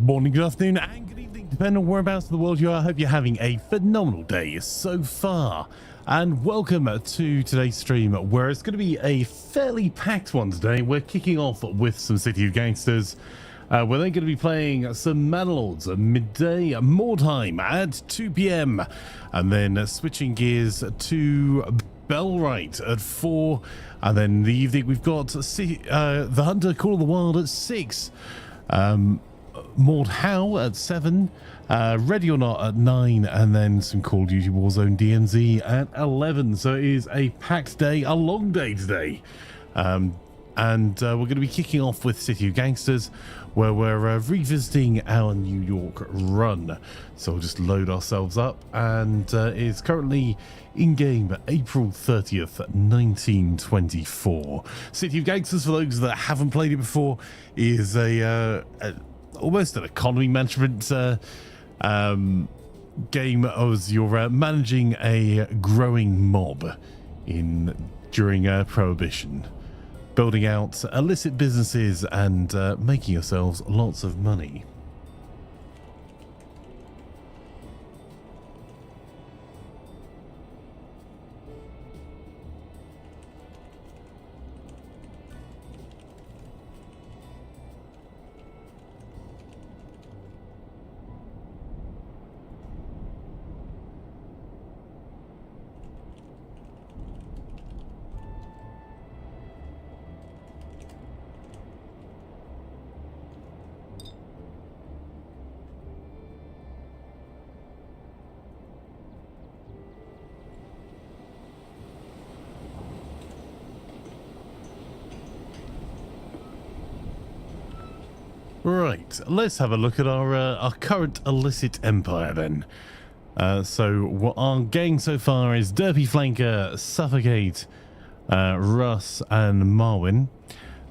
morning, good afternoon, and good evening, depending on whereabouts in the world you are. I hope you're having a phenomenal day so far. And welcome to today's stream, where it's going to be a fairly packed one today. We're kicking off with some City of Gangsters. We're then going to be playing some Manlords at midday, more time at 2 p.m. And then switching gears to Bellwright at 4. And then in the evening, we've got The Hunter Call of the Wild at 6. Mord Howe at 7, Ready or Not at 9, and then some Call of Duty Warzone DMZ at 11. So it is a packed day, a long day today. And we're going to be kicking off with City of Gangsters, where we're revisiting our New York run. So we'll just load ourselves up, and it's currently in-game April 30th, 1924. City of Gangsters, for those that haven't played it before, is almost an economy management game as you're managing a growing mob during Prohibition, building out illicit businesses and making yourselves lots of money. Right, let's have a look at our current illicit empire then. So what our gang so far is Derpy Flanker, Suffocate, Russ and Marwin.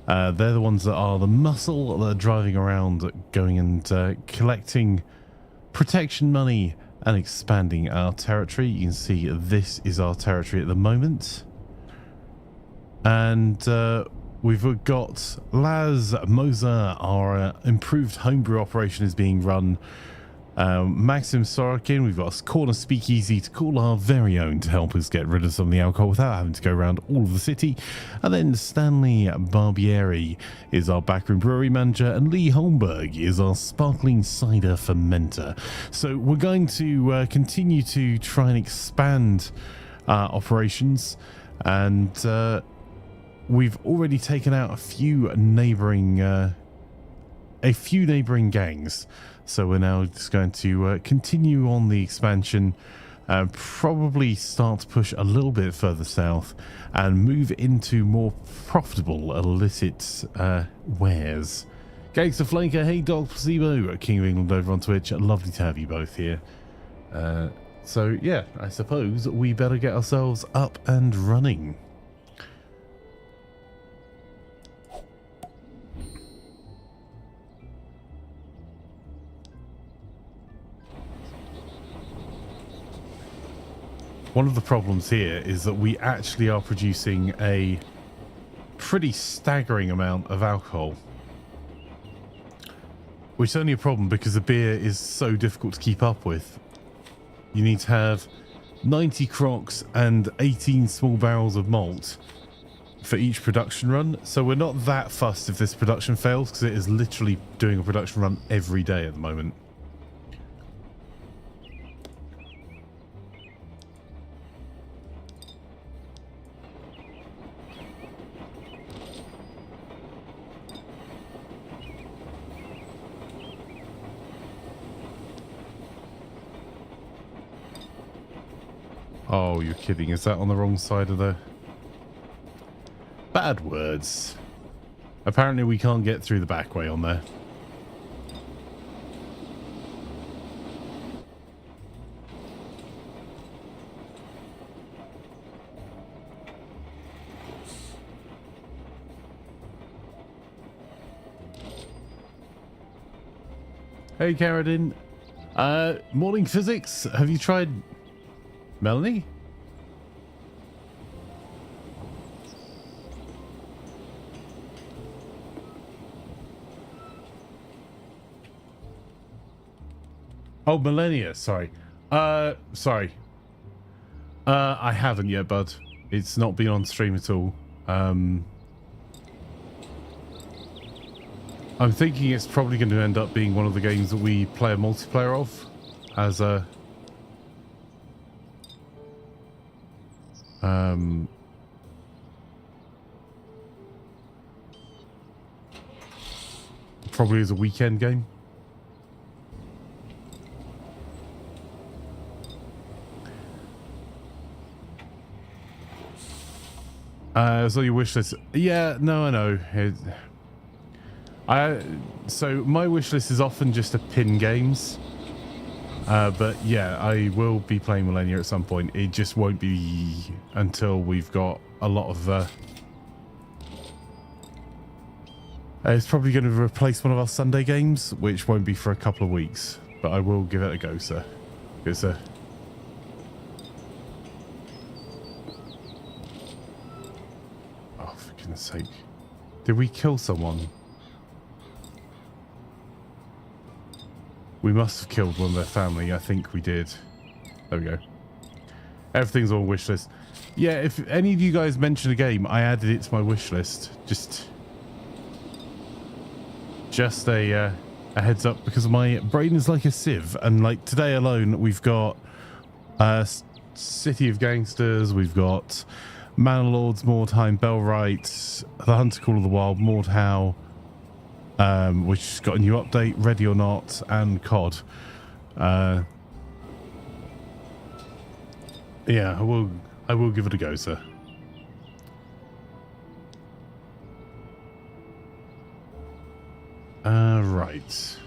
They're the ones that are the muscle that are driving around, going and collecting protection money and expanding our territory. You can see this is our territory at the moment. And we've got Laz Moser, our improved homebrew operation is being run. Maxim Sorokin, we've got a corner speakeasy to call our very own to help us get rid of some of the alcohol without having to go around all of the city. And then Stanley Barbieri is our backroom brewery manager, and Lee Holmberg is our sparkling cider fermenter. So we're going to continue to try and expand our operations, and we've already taken out a few neighboring gangs, so we're now just going to continue on the expansion, probably start to push a little bit further south and move into more profitable illicit wares. Gangster Flanker, hey Dog Placebo, King of England over on Twitch, lovely to have you both here. So yeah, I suppose we better get ourselves up and running. One of the problems here is that we actually are producing a pretty staggering amount of alcohol, which is only a problem because the beer is so difficult to keep up with. You need to have 90 crocks and 18 small barrels of malt for each production run, so we're not that fussed if this production fails, because it is literally doing a production run every day at the moment. Oh, you're kidding. Is that on the wrong side of the... Bad words. Apparently we can't get through the back way on there. Hey, Carradine. Morning physics. Have you tried... Melanie? Oh, Millennia, sorry. Sorry. I haven't yet, bud. It's not been on stream at all. I'm thinking it's probably going to end up being one of the games that we play a multiplayer of as a... probably as a weekend game. So your wish list. Yeah, no, I know. So my wish list is often just to pin games. But yeah, I will be playing Millennia at some point. It just won't be until we've got a lot of... it's probably going to replace one of our Sunday games, which won't be for a couple of weeks. But I will give it a go, sir. Because... oh, for goodness sake. Did we kill someone? We must have killed one of their family. I think we did. There we go. Everything's on wish list. Yeah, if any of you guys mention a game, I added it to my wish list. Just a heads up, because my brain is like a sieve, and like today alone we've got City of Gangsters, we've got Manor-Lords, Mordheim, Bellwright, The Hunter Call of the Wild, Mordhau, which has got a new update, Ready or Not, and COD. Yeah, I will give it a go, sir. Right.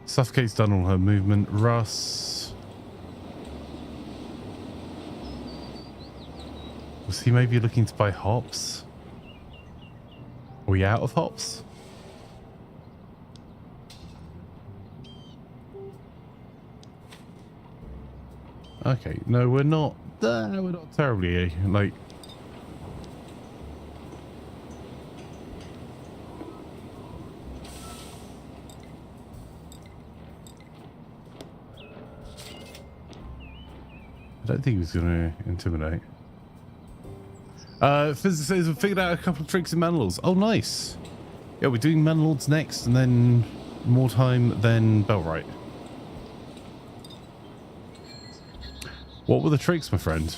Suffocate's done all her movement. Russ. Was he maybe looking to buy hops? Are we out of hops? Okay, no, we're not terribly, like... I don't think he was going to intimidate. Physics says we've figured out a couple of tricks in Manor-Lords. Oh, nice. Yeah, we're doing Manor-Lords next, and then Mordheim, then Bellwright. What were the tricks, my friend?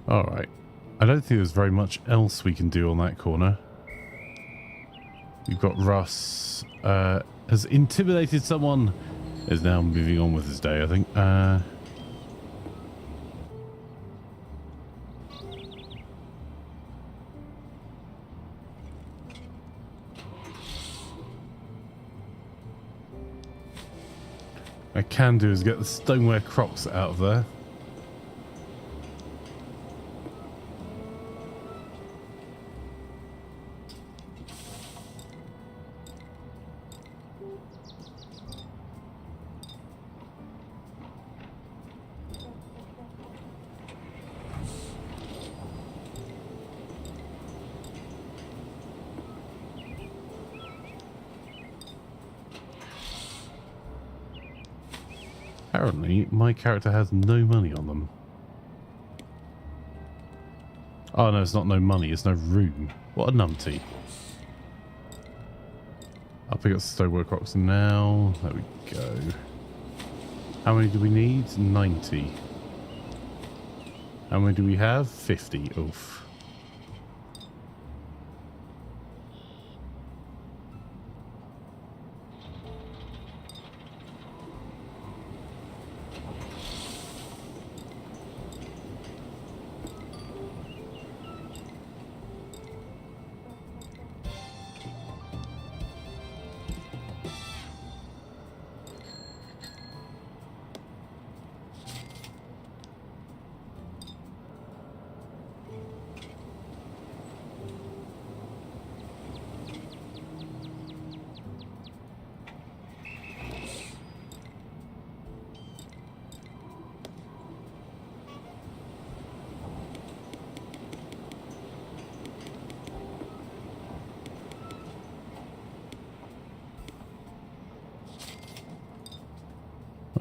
Alright. I don't think there's very much else we can do on that corner. We've got Russ has intimidated someone, is now moving on with his day, I think. I can do is get the stoneware crocs out of there. Apparently, my character has no money on them. Oh no, it's not no money, it's no room. What a numpty. I'll pick up Stonework Crocs now. There we go. How many do we need? 90. How many do we have? 50. Oof.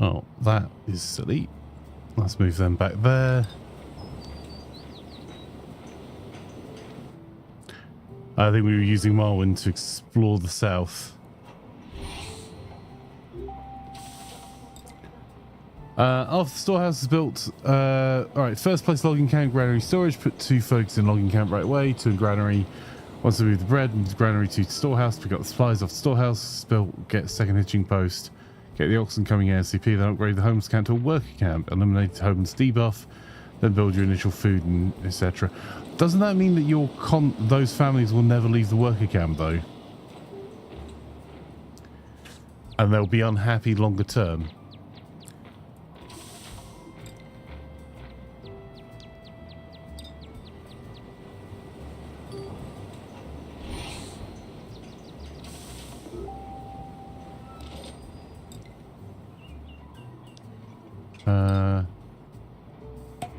Oh, that is silly. Let's move them back there. I think we were using Marwin to explore the south. After the storehouse is built, alright, first place logging camp, granary storage, put 2 folks in logging camp right away, 2 in granary. Once we move the bread, move the granary to storehouse, pick up the supplies off the storehouse, get a second hitching post, get the oxen coming ASAP, then upgrade the homeless camp to a worker camp, eliminate the homeless debuff, then build your initial food and etc. Doesn't that mean that those families will never leave the worker camp though? And they'll be unhappy longer term?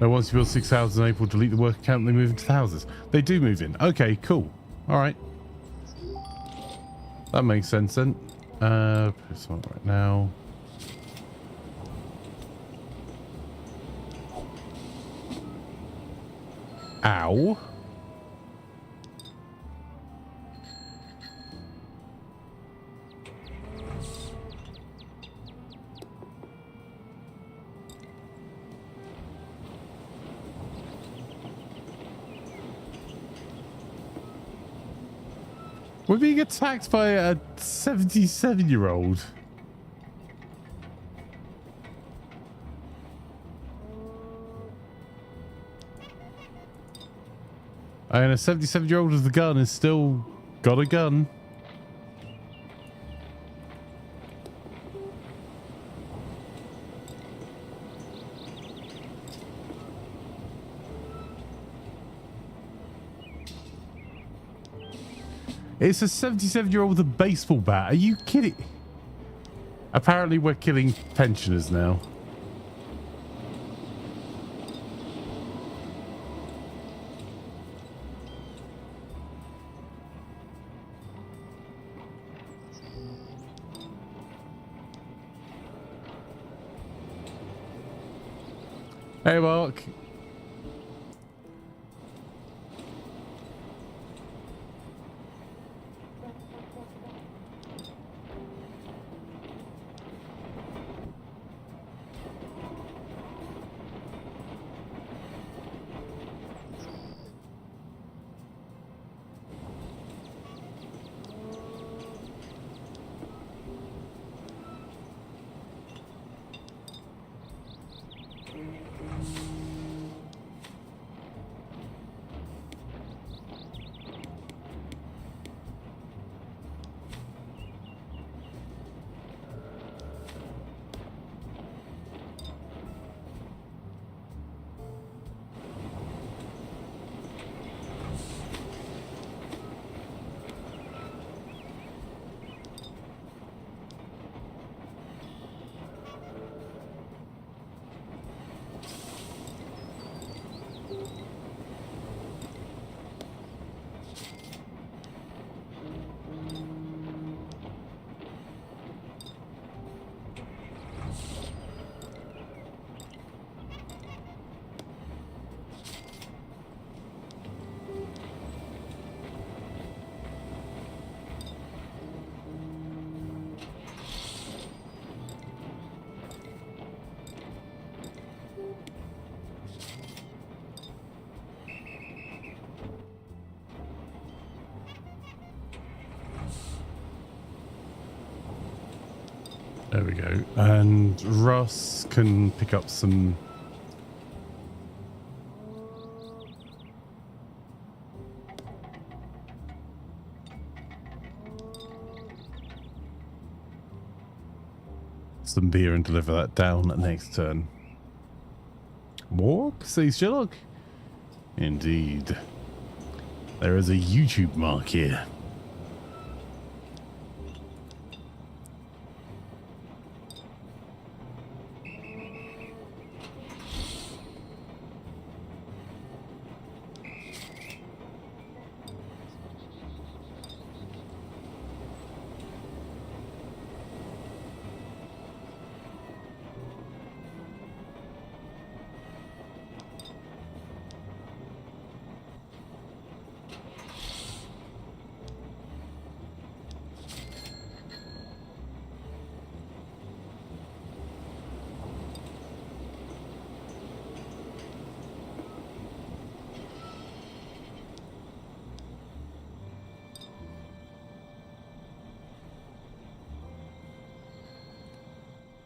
Once you build 6 houses in April, delete the worker camp, they move into the houses. They do move in. Okay, cool. Alright. That makes sense then. It's not right now. Ow. We're being attacked by a 77-year-old. And a 77-year-old with a gun has still got a gun. It's a 77-year-old with a baseball bat. Are you kidding? Apparently we're killing pensioners now. Hey, Mark. There we go. And Russ can pick up some... some beer and deliver that down next turn. Walk, says Sherlock. Indeed. There is a YouTube mark here.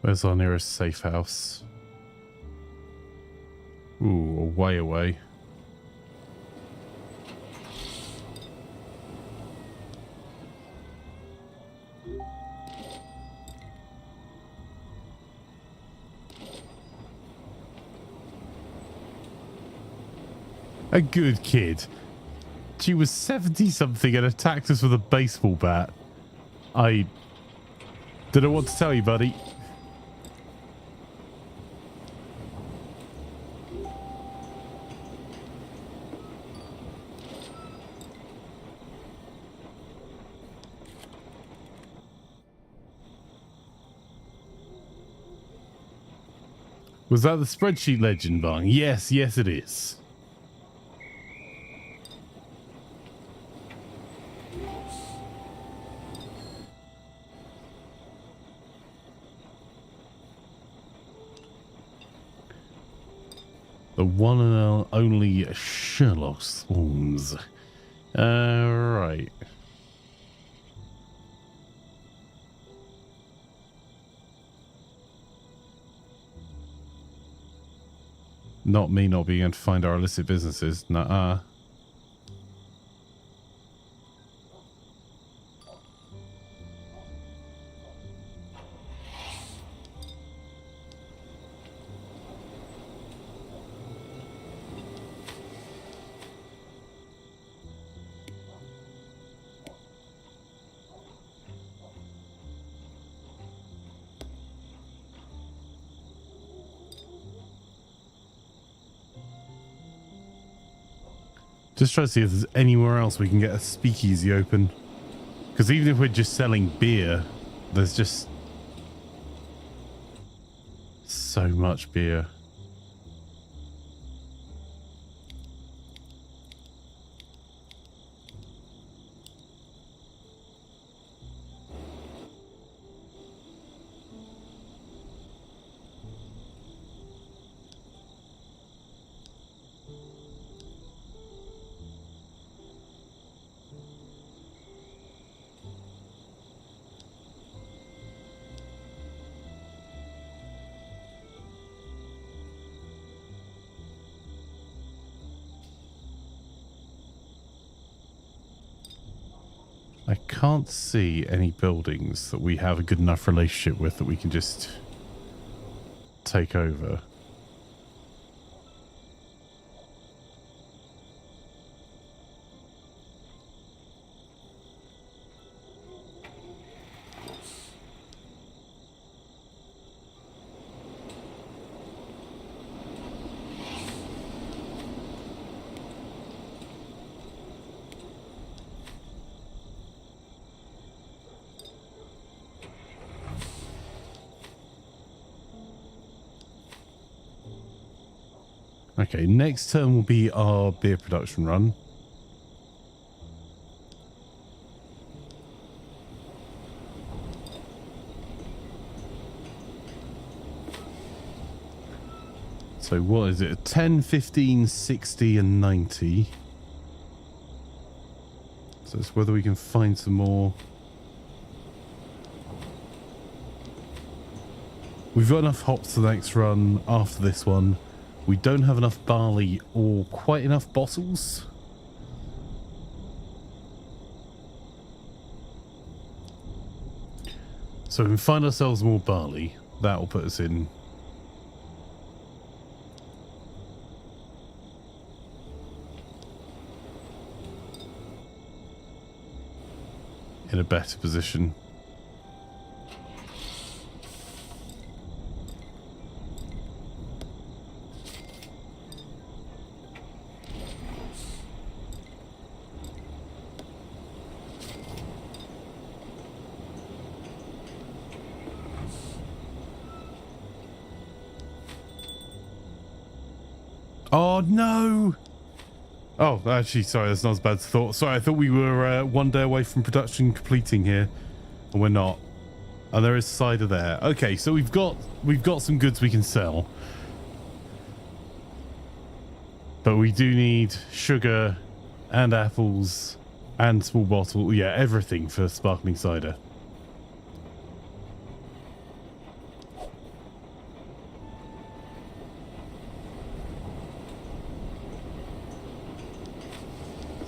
Where's our nearest safe house? Ooh, way away. A good kid. She was 70-something and attacked us with a baseball bat. I don't know what to tell you, buddy. Was that the spreadsheet legend, Bung? Yes, yes it is. The one and only Sherlock Holmes. Right. Not me not being able to find our illicit businesses. Nuh-uh. Just try to see if there's anywhere else we can get a speakeasy open. Because even if we're just selling beer, there's just so much beer. I can't see any buildings that we have a good enough relationship with that we can just take over. Okay, next turn will be our beer production run. So what is it? 10, 15, 60 and 90. So it's whether we can find some more. We've got enough hops for the next run after this one. We don't have enough barley or quite enough bottles. So we can find ourselves more barley. That will put us in a better position. Oh, no! Oh, actually, sorry, that's not as bad as I thought. Sorry, I thought we were one day away from production completing here. And we're not. And there is cider there. Okay, so we've got some goods we can sell. But we do need sugar and apples and small bottle. Yeah, everything for sparkling cider.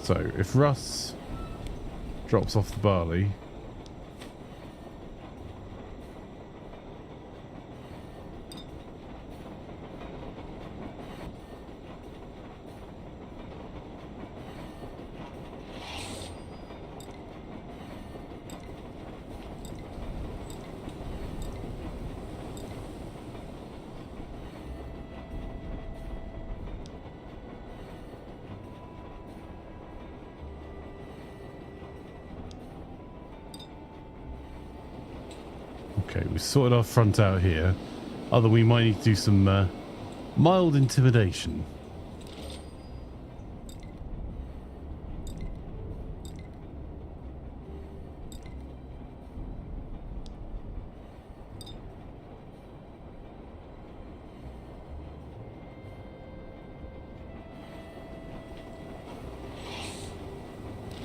So if Russ drops off the barley, okay, we sorted our front out here. Other, we might need to do some mild intimidation.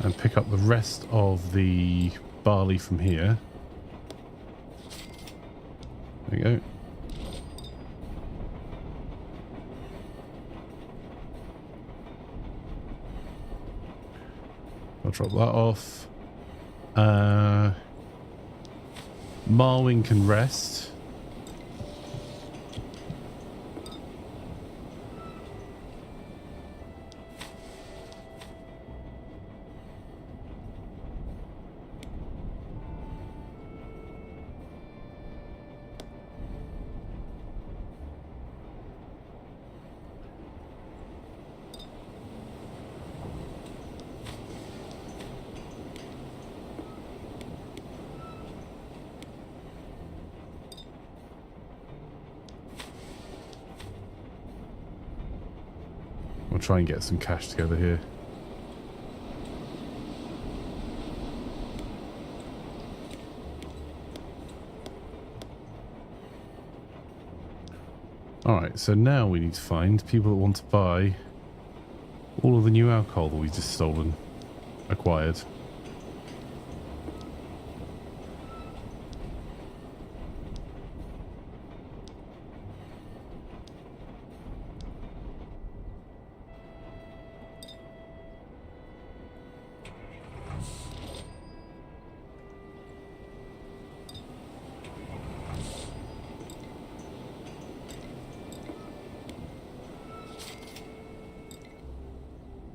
And pick up the rest of the barley from here. There you go. I'll drop that off. Marwin can rest. We'll try and get some cash together here. Alright, so now we need to find people that want to buy all of the new alcohol that we've just acquired.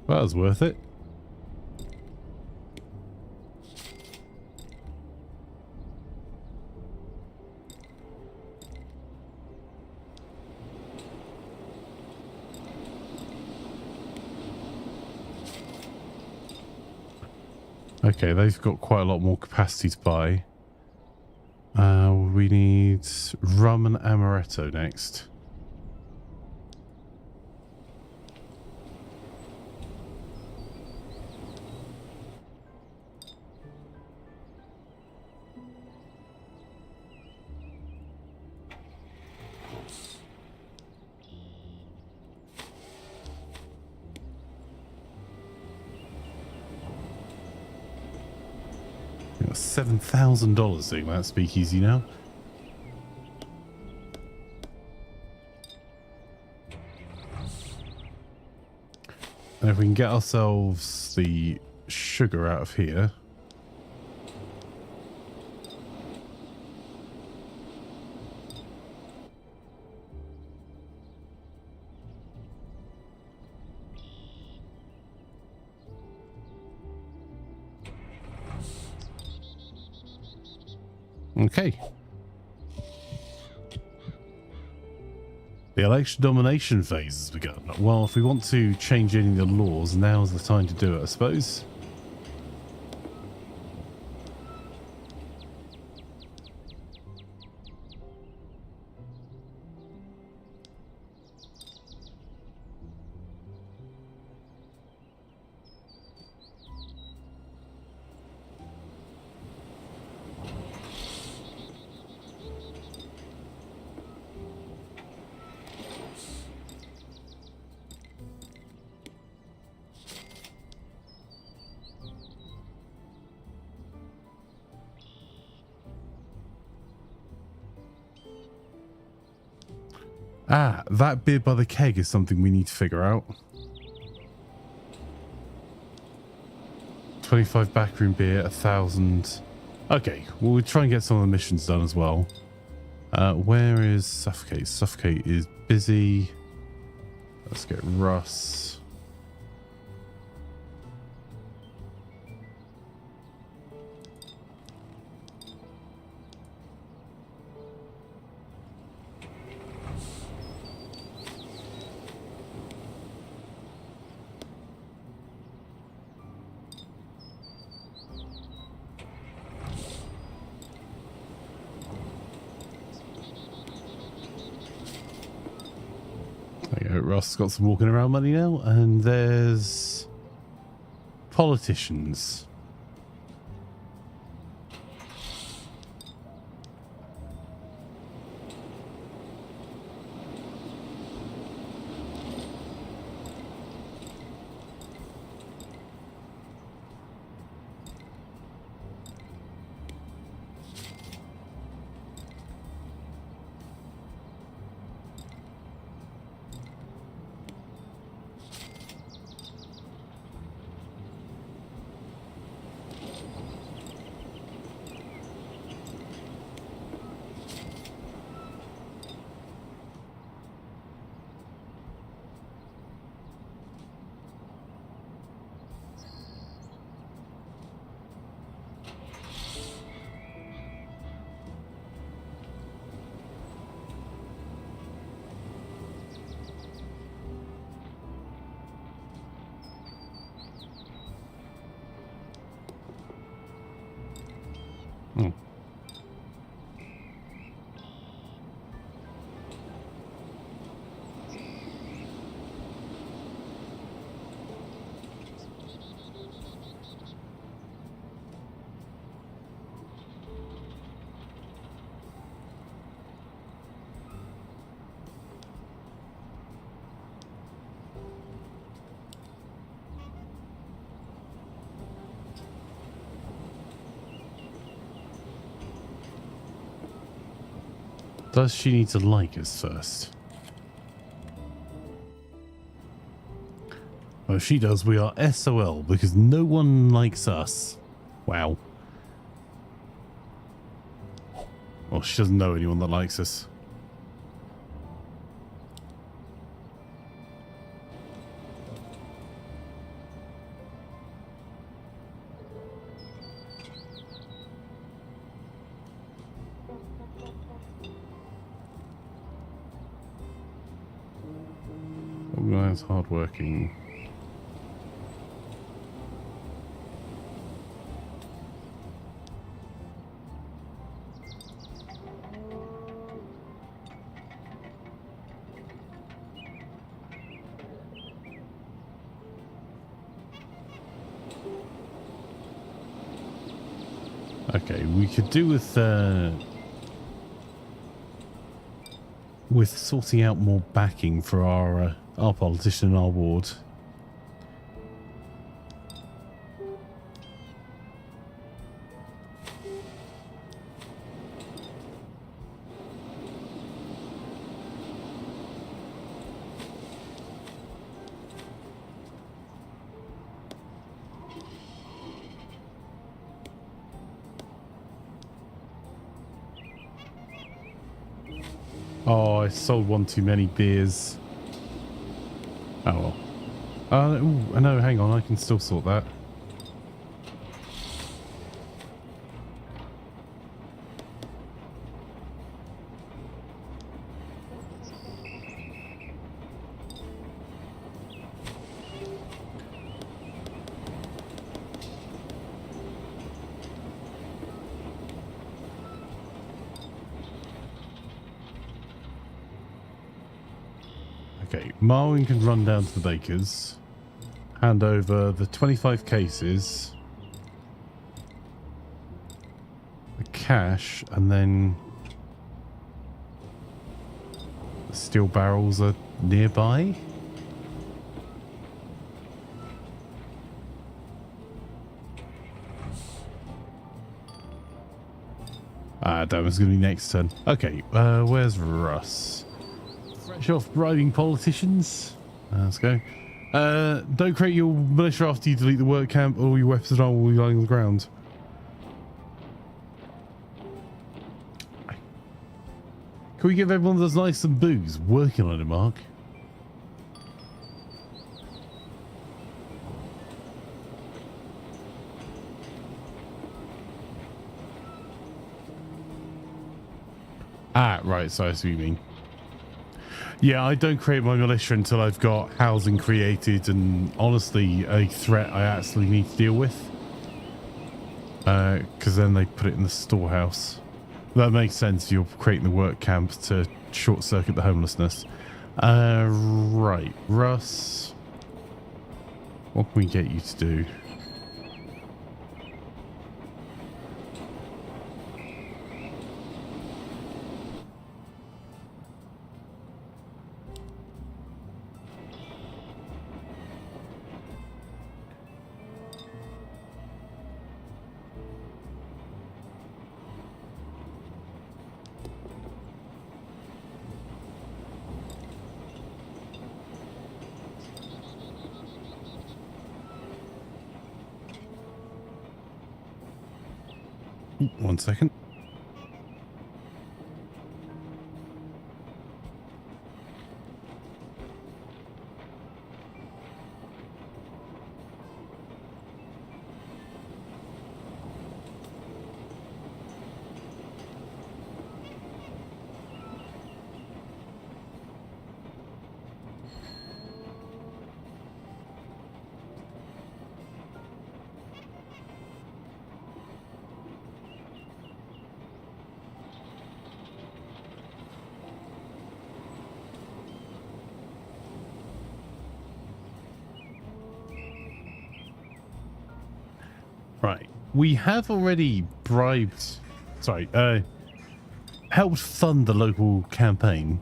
Well, that was worth it. Okay, they've got quite a lot more capacity to buy. We need rum and amaretto next. $7,000 doing that speakeasy now. And if we can get ourselves the sugar out of here. Okay. The election domination phase has begun. Well, if we want to change any of the laws, now's the time to do it, I suppose. Ah, that bit by the keg is something we need to figure out. 25 backroom beer, 1,000. Okay, well, we'll try and get some of the missions done as well. Where is Suffocate? Suffocate is busy. Let's get Russ. There you go, Ross got some walking around money now, and there's politicians. Hmm. Does she need to like us first? Well, if she does, we are SOL because no one likes us. Wow. Well, she doesn't know anyone that likes us. Organized, hardworking. Okay, we could do with sorting out more backing for our politician in our ward. Oh, I sold one too many beers. Oh well. Ooh, no, hang on, I can still sort that. Okay, Marwin can run down to the bakers, hand over the 25 cases, the cash, and then the steel barrels are nearby. Ah, damn, it's going to be next turn. Okay, where's Russ? Fresh off bribing politicians. Let's go. Don't create your militia after you delete the work camp. All your weapons are all lying on the ground. Can we give everyone that's nice some booze? Working on it, Mark. Ah, right, so I see what you mean. Yeah, I don't create my militia until I've got housing created and honestly a threat I actually need to deal with. Because then they put it in the storehouse. That makes sense. You're creating the work camp to short circuit the homelessness. Right, Russ. What can we get you to do? One second. Right. We have already bribed, sorry, helped fund the local campaign.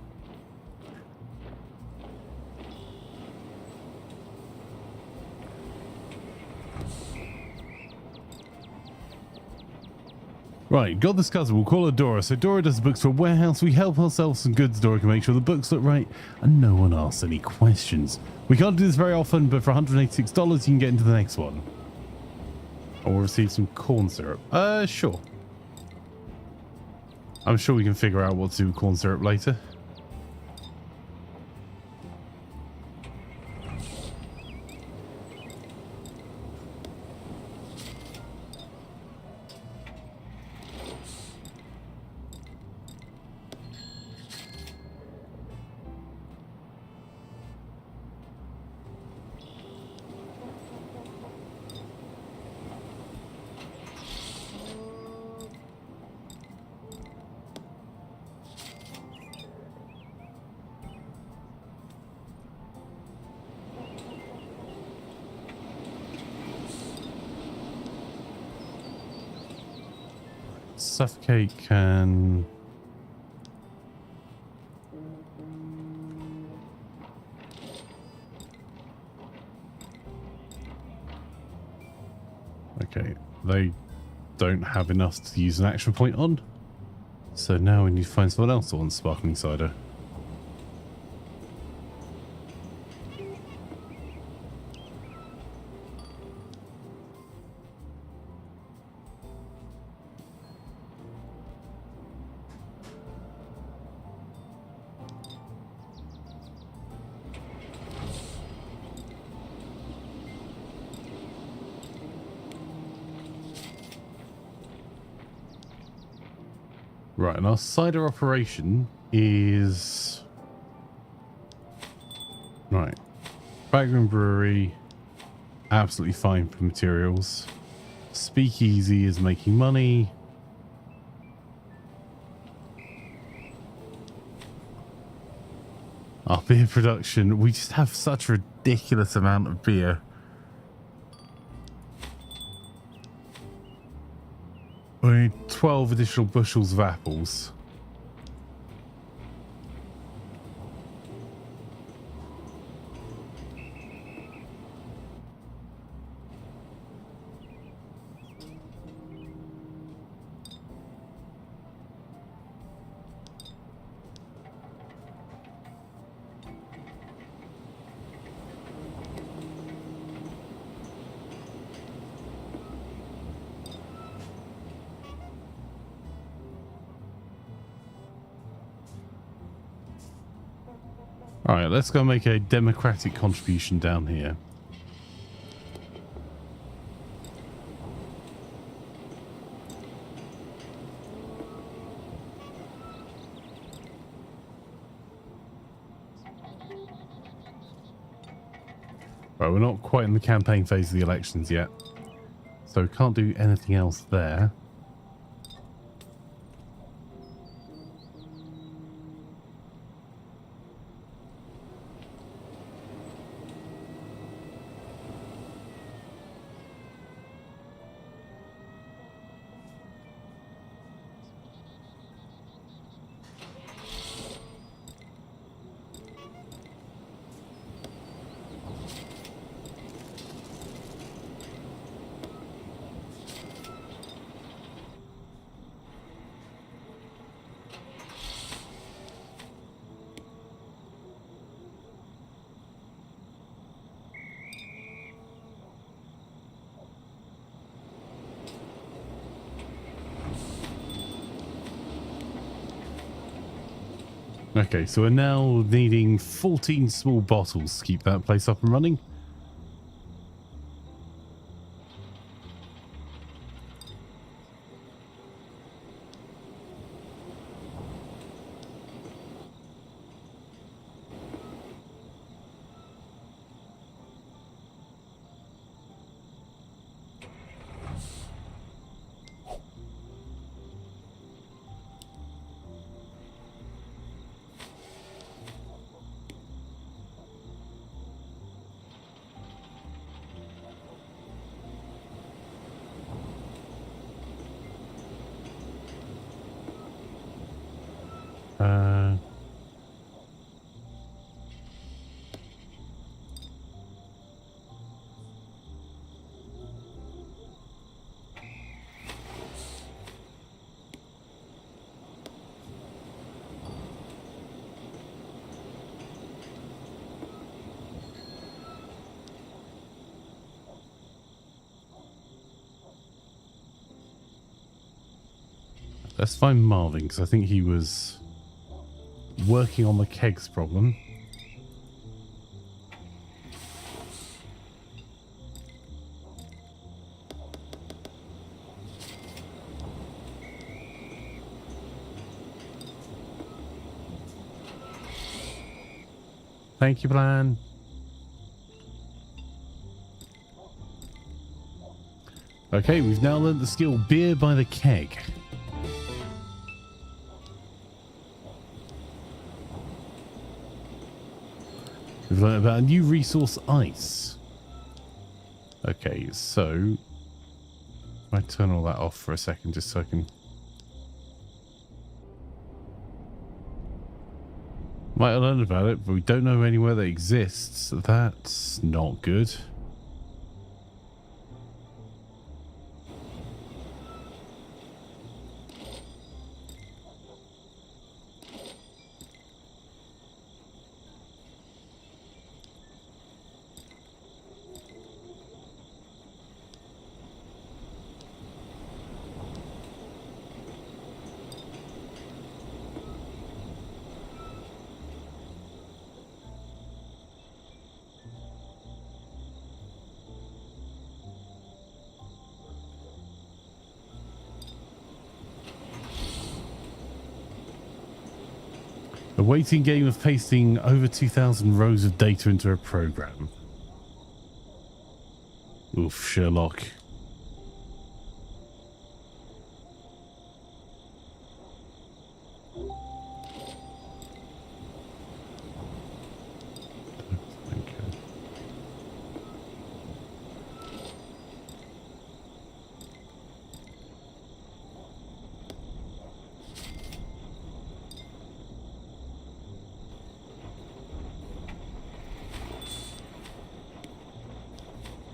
Right, got this cousin. We'll call her Dora. So Dora does the books for a warehouse. We help ourselves some goods. Dora can make sure the books look right and no one asks any questions. We can't do this very often, but for $186, you can get into the next one. Or receive some corn syrup. Sure. I'm sure we can figure out what to do with corn syrup later. Suffocate can... Okay, they don't have enough to use an action point on. So now we need to find someone else that wants sparkling cider. Right, and our cider operation is... Right. Backroom brewery, absolutely fine for materials. Speakeasy is making money. Our beer production, we just have such a ridiculous amount of beer. We need 12 additional bushels of apples. All right, let's go make a democratic contribution down here. Right, we're not quite in the campaign phase of the elections yet, so we can't do anything else there. Okay, so we're now needing 14 small bottles to keep that place up and running. Let's find Marvin, because I think he was working on the kegs problem. Thank you, Plan. Okay, we've now learned the skill beer by the keg. We've learned about a new resource, ice. Okay, so I turn all that off for a second just so I can... Might have learned about it, but we don't know anywhere that exists. That's not good. A waiting game of pasting over 2,000 rows of data into a program. Oof, Sherlock.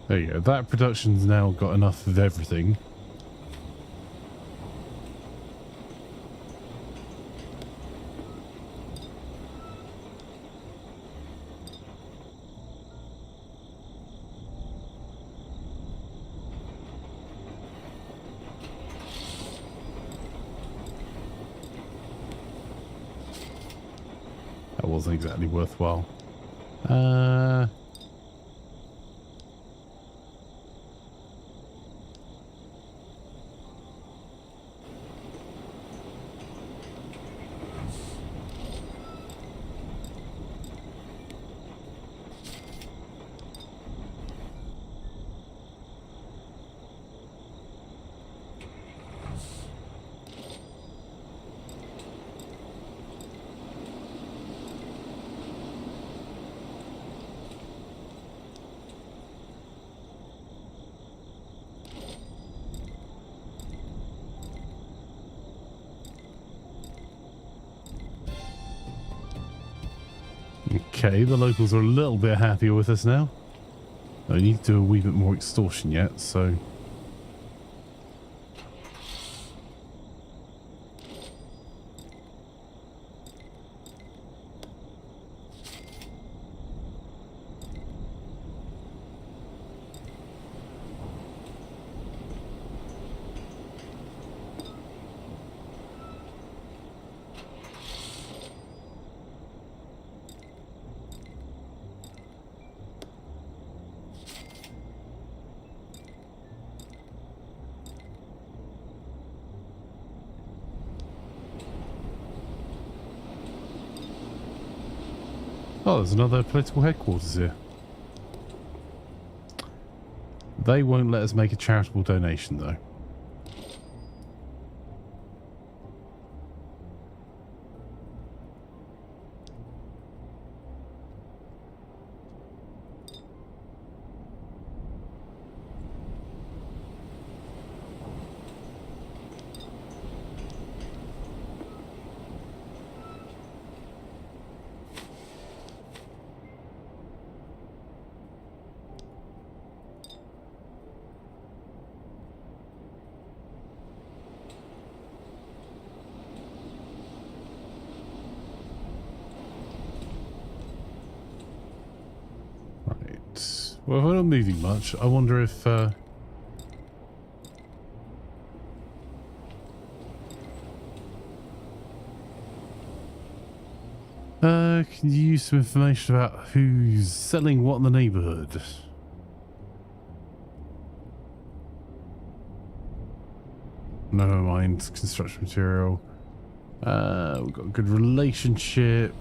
There you go. That production's now got enough of everything. wasn't exactly worthwhile. Okay, the locals are a little bit happier with us now. I need to do a wee bit more extortion yet, so... Oh, there's another political headquarters here. They won't let us make a charitable donation, though. Well, we're not moving much. I wonder if... can you use some information about who's selling what in the neighborhood? Never mind. Construction material. We've got a good relationship.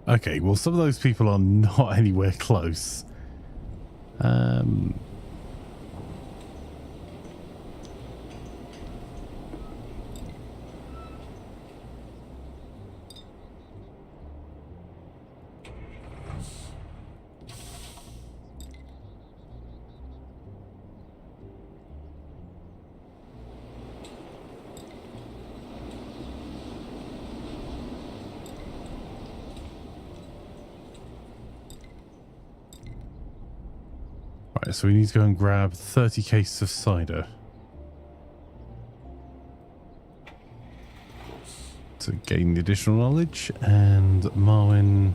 Okay, well, some of those people are not anywhere close. Right, so we need to go and grab 30 cases of cider to gain the additional knowledge, and Marwin...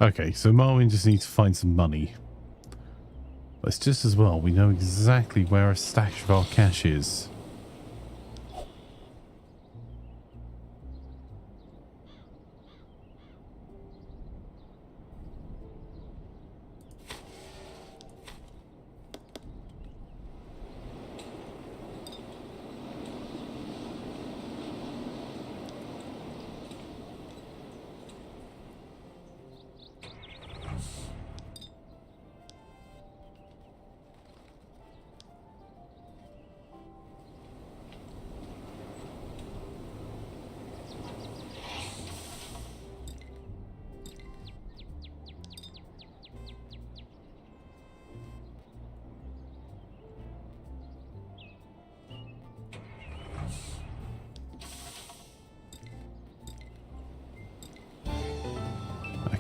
Okay, so Marwin just needs to find some money. But it's just as well, we know exactly where a stash of our cash is.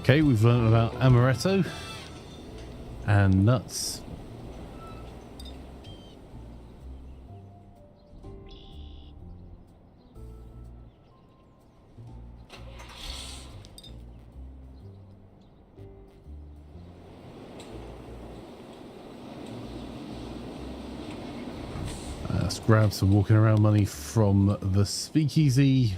Okay, we've learned about amaretto and nuts. Let's grab some walking around money from the speakeasy.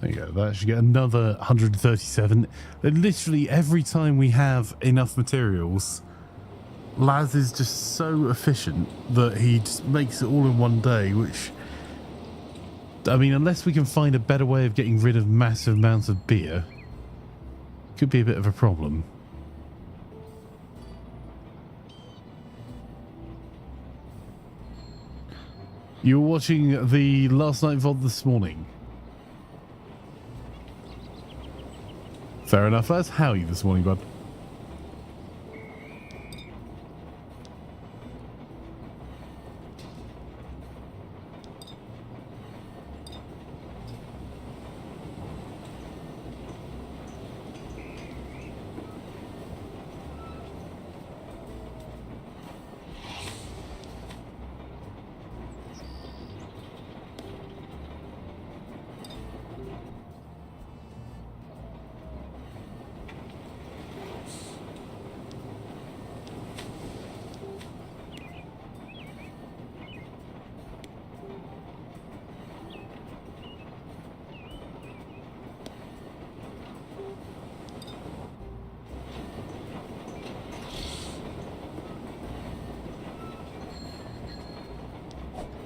There you go. That should get another 137. And literally every time we have enough materials, Laz is just so efficient that he just makes it all in one day, which, I mean, unless we can find a better way of getting rid of massive amounts of beer, could be a bit of a problem. You were watching the last night VOD this morning. Fair enough. That's how are you this morning, bud?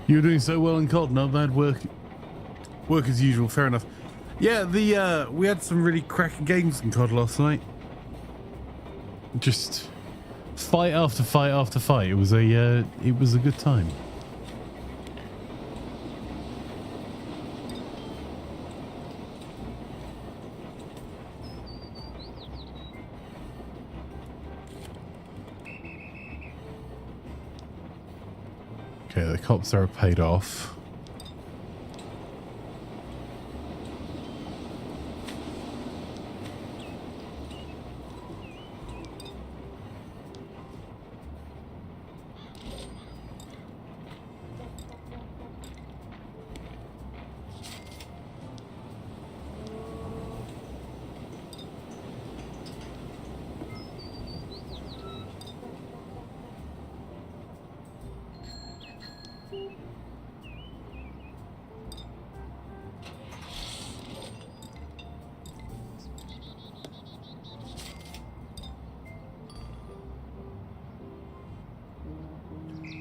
You're doing so well in COD. Not bad work. Work as usual. Fair enough. Yeah, we had some really cracking games in COD last night. Just fight after fight after fight. It was a good time. Okay, the cops are paid off.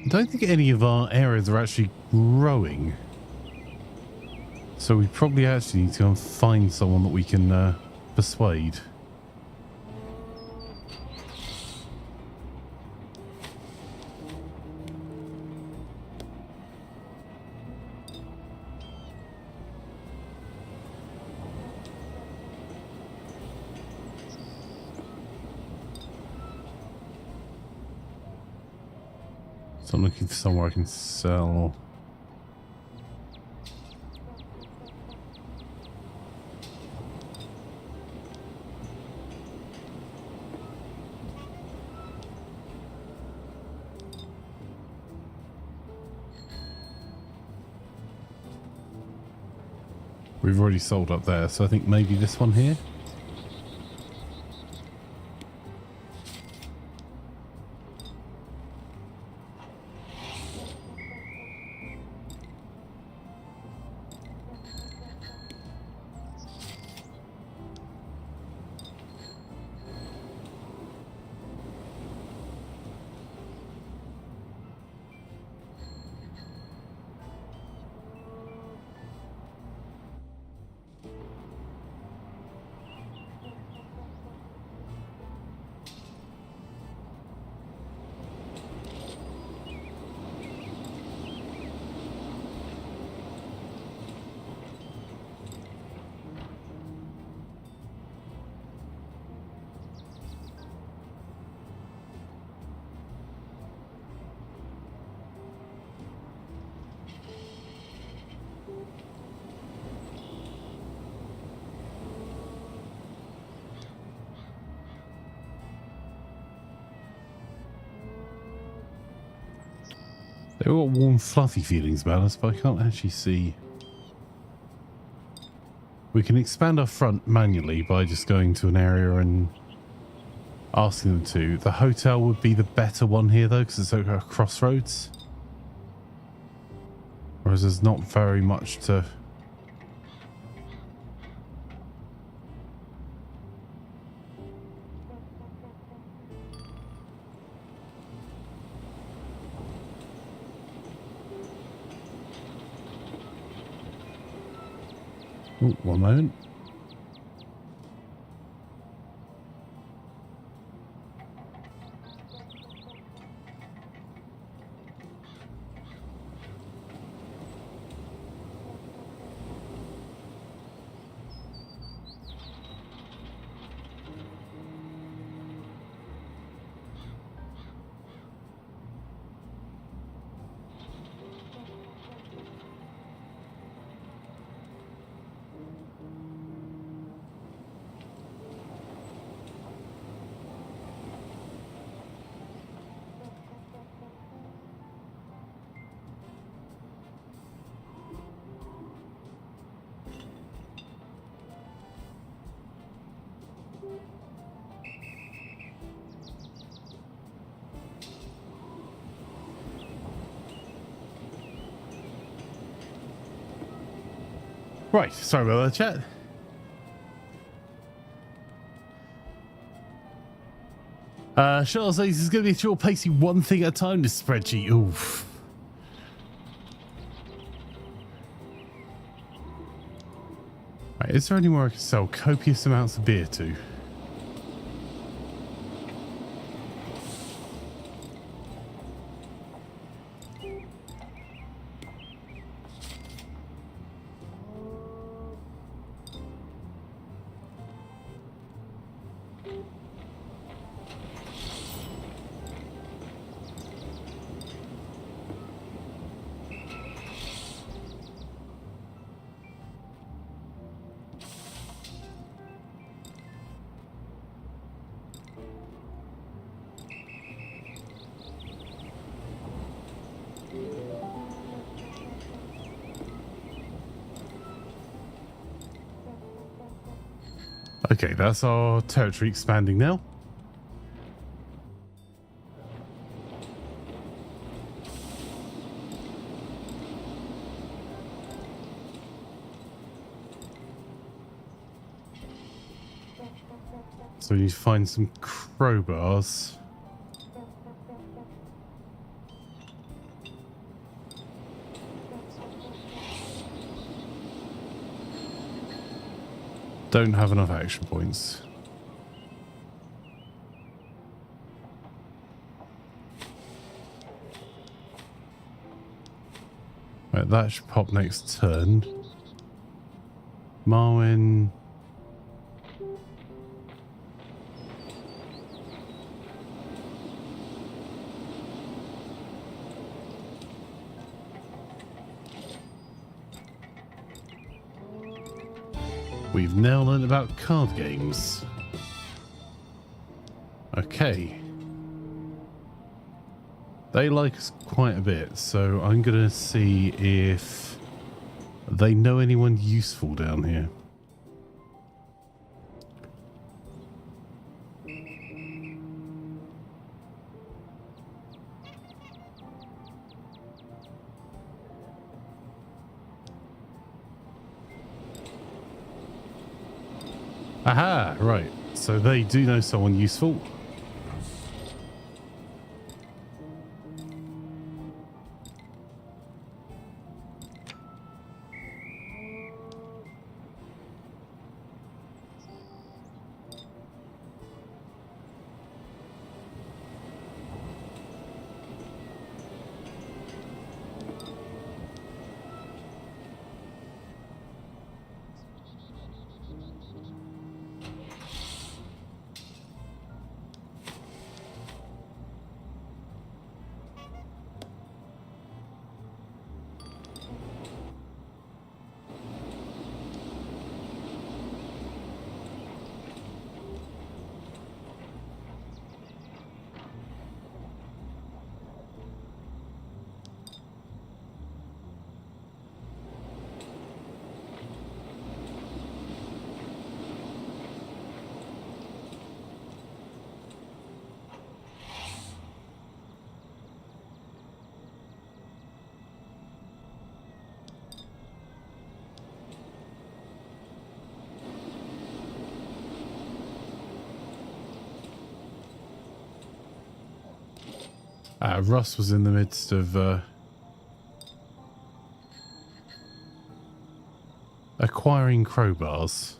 I don't think any of our areas are actually growing. So we probably actually need to go and find someone that we can persuade. So I'm looking for somewhere I can sell. We've already sold up there, so I think maybe this one here. They've got warm, fluffy feelings about us, but I can't actually see. We can expand our front manually by just going to an area and asking them to. The hotel would be the better one here, though, because it's at a crossroads. Whereas there's not very much to... Ooh, one moment. Right, sorry about that, chat. Charles says it's going to be a short pacing one thing at a time, this spreadsheet. Oof. Right, is there anywhere I can sell copious amounts of beer to? Okay, that's our territory expanding now. So we need to find some crowbars. Don't have enough action points. Right, that should pop next turn. Marwin. We've now learned about card games. Okay. They like us quite a bit, so I'm going to see if They know anyone useful down here? Aha, right. So they do know someone useful. Russ was in the midst of acquiring crowbars.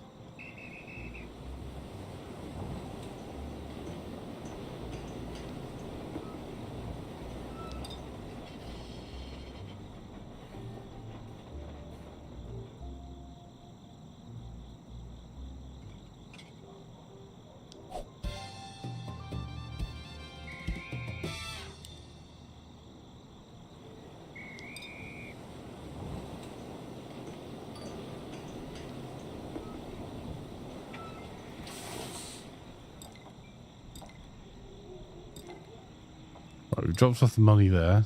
Right, we've dropped off the money there.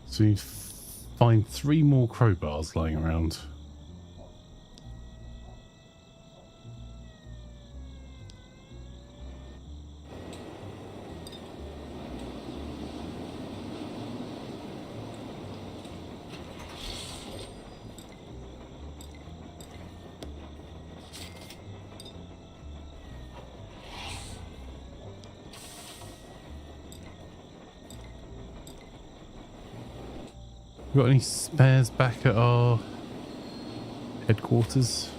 So you find 3 more crowbars lying around. Got any spares back at our headquarters?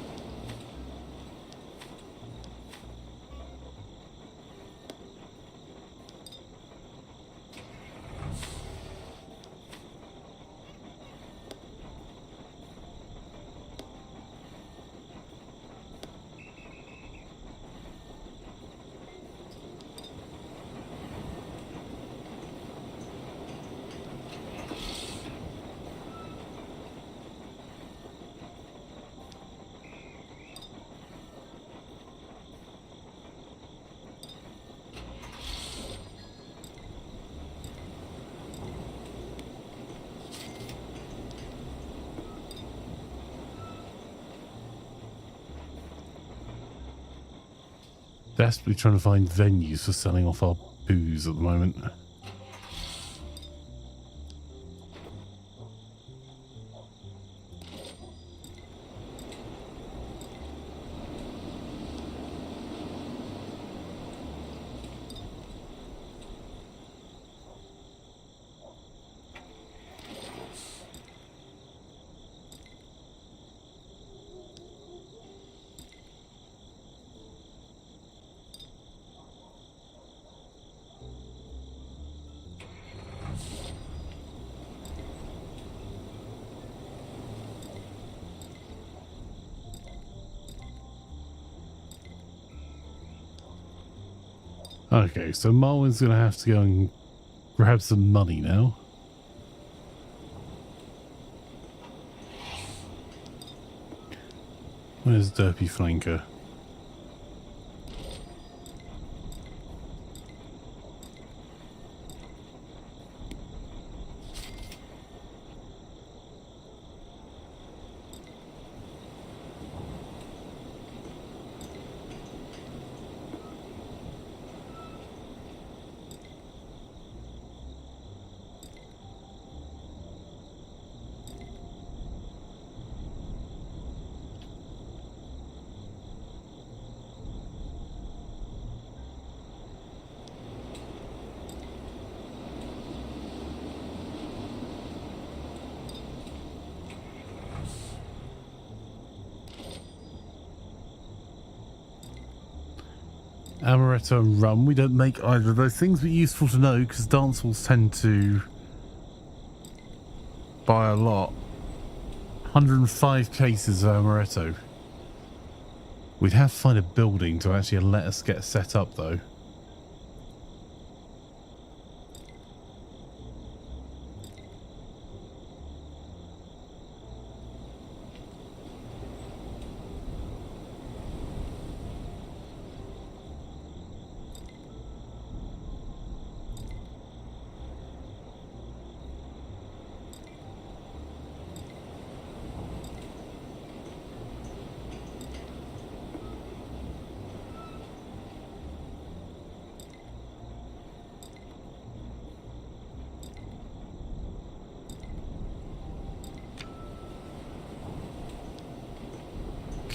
Desperately trying to find venues for selling off our booze at the moment. Okay, so Marwin's going to have to go and grab some money now. Where's Derpy Flanker? Amaretto and rum. We don't make either of those things, but useful to know because dance halls tend to buy a lot. 105 cases of amaretto. We'd have to find a building to actually let us get set up though.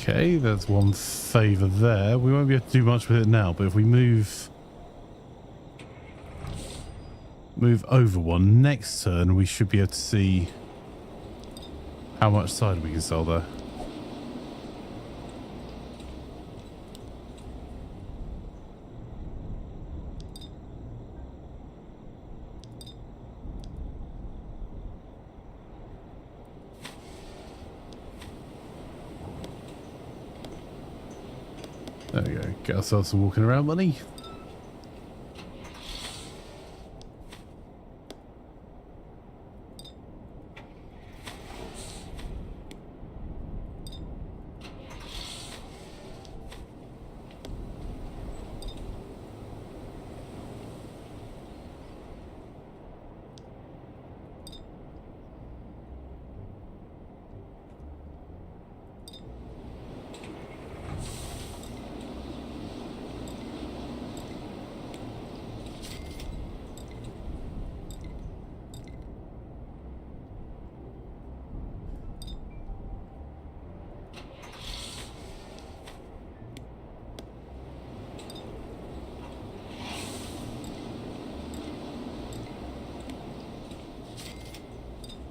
Okay, there's one favour there. We won't be able to do much with it now, but if we move over one, next turn we should be able to see how much cider we can sell there. There we go. Get ourselves some walking around money.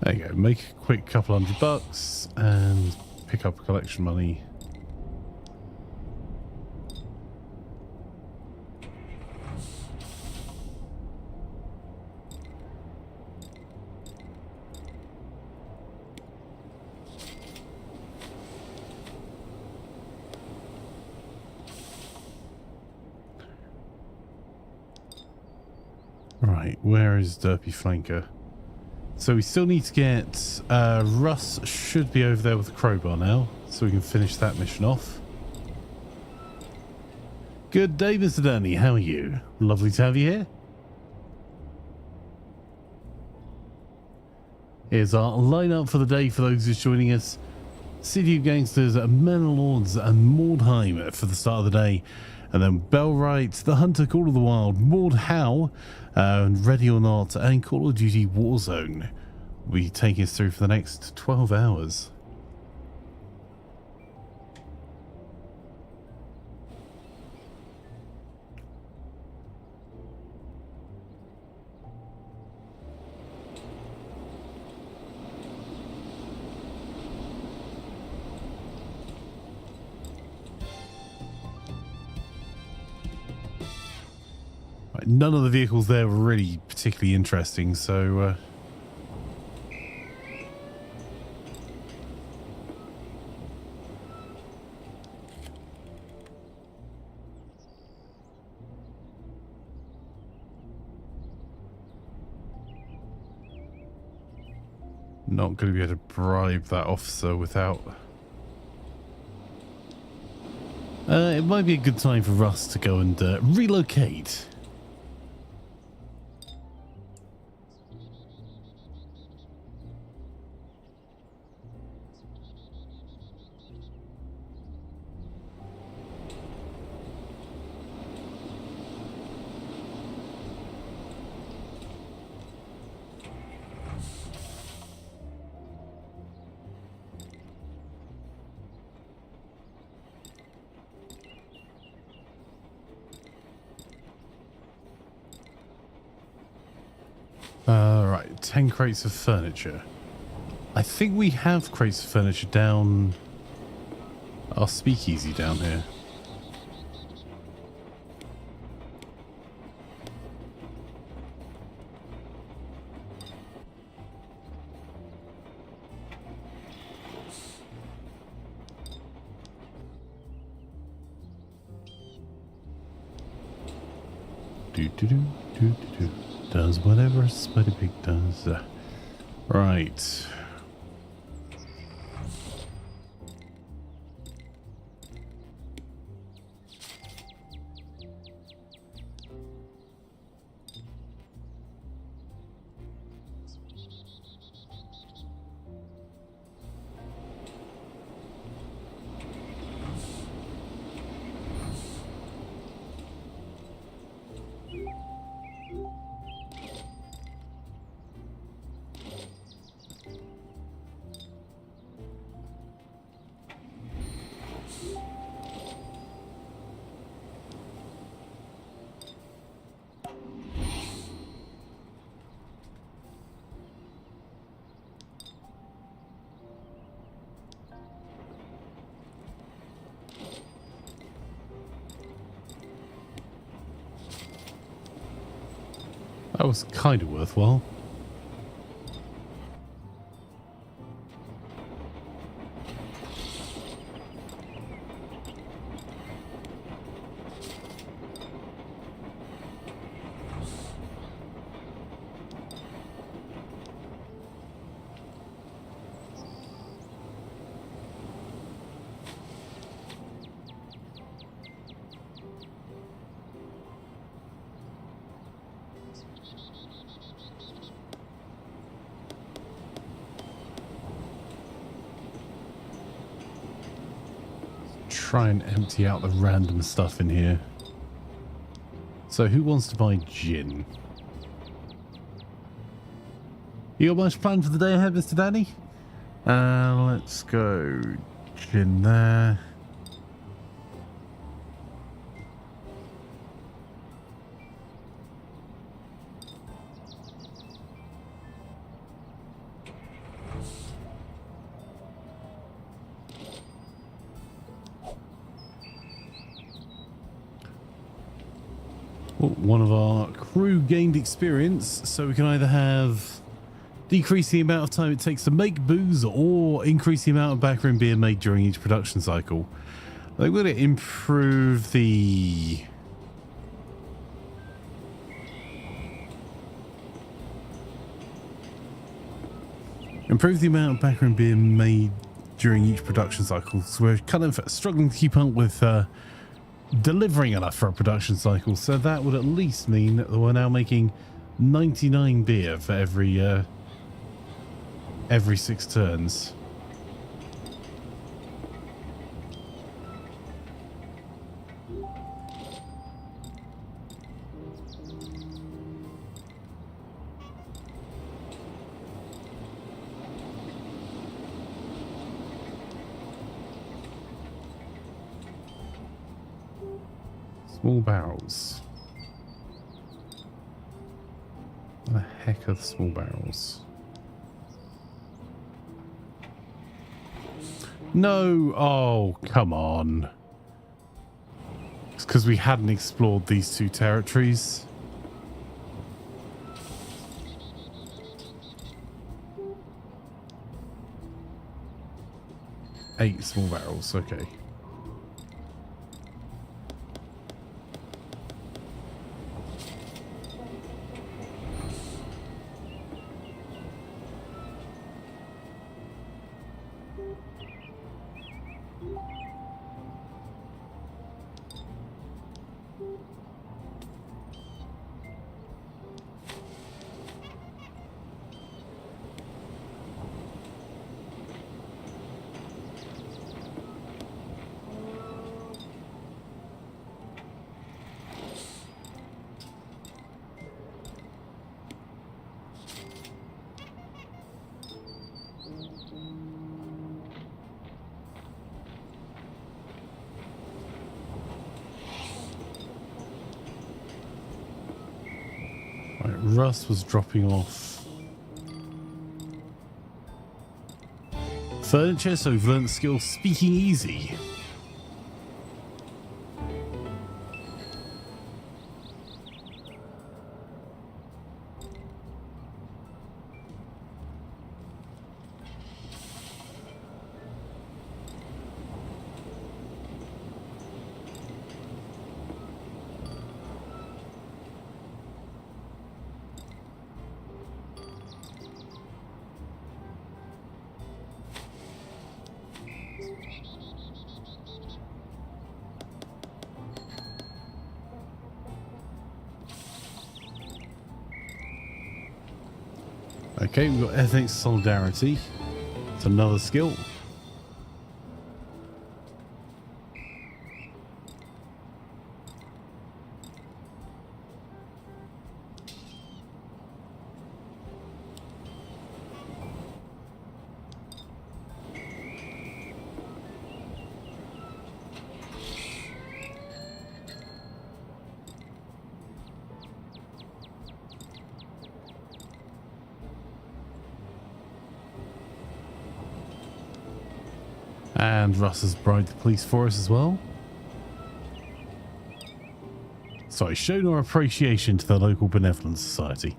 There you go, make a quick couple $100 and pick up collection money. Right, where is Derpy Flanker? So we still need to get Russ should be over there with the crowbar now, so we can finish that mission off. Good day, Mr. Danny. How are you? Lovely to have you here. Here's our lineup for the day for those who's joining us. City of Gangsters, Menelords and Mordheim for the start of the day. And then Bellwright, The Hunter, Call of the Wild, Mordhau, Ready or Not, and Call of Duty Warzone will be taking us through for the next 12 hours. None of the vehicles there were really particularly interesting, so not going to be able to bribe that officer without It might be a good time for Russ to go and relocate. Right, 10 crates of furniture. I think we have crates of furniture down our speakeasy down here. Do. Does whatever a Spider Pig does. Right. That was kind of worthwhile. Try and empty out the random stuff in here. So who wants to buy gin? You got much planned for the day ahead, Mr. Danny? Let's go gin there. One of our crew gained experience, so we can either have decrease the amount of time it takes to make booze or increase the amount of backroom beer made during each production cycle. I think we're going to improve the amount of backroom beer made during each production cycle. So we're kind of struggling to keep up with delivering enough for a production cycle, so that would at least mean that we're now making 99 beer for every 6 turns. Small barrels. What the heck are the small barrels? No! Oh, come on. It's because we hadn't explored these 2 territories. Eight small barrels, okay. Russ was dropping off furniture, so we've learned the skill speaking easy. Okay, we've got ethics, solidarity. It's another skill. And Russ has bribed the police for us as well. Sorry, shown our appreciation to the local benevolence society.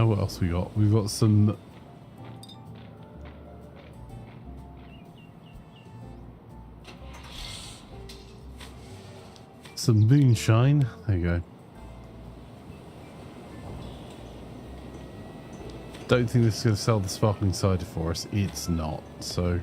What else we got? We've got some moonshine. There you go. Don't think this is going to sell the sparkling cider for us. It's not, so...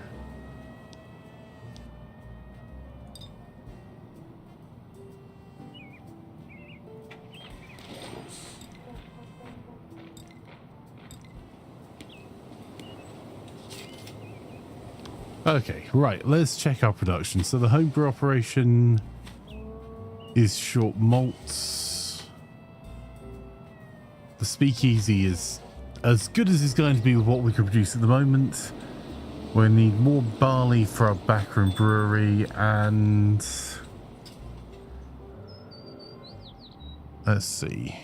Okay, right, let's check our production. So the homebrew operation is short malts. The speakeasy is as good as it's going to be with what we can produce at the moment. We need more barley for our backroom brewery, and let's see.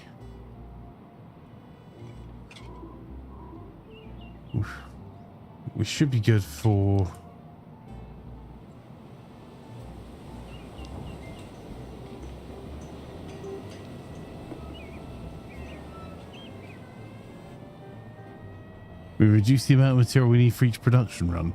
We should be good for... We reduce the amount of material we need for each production run.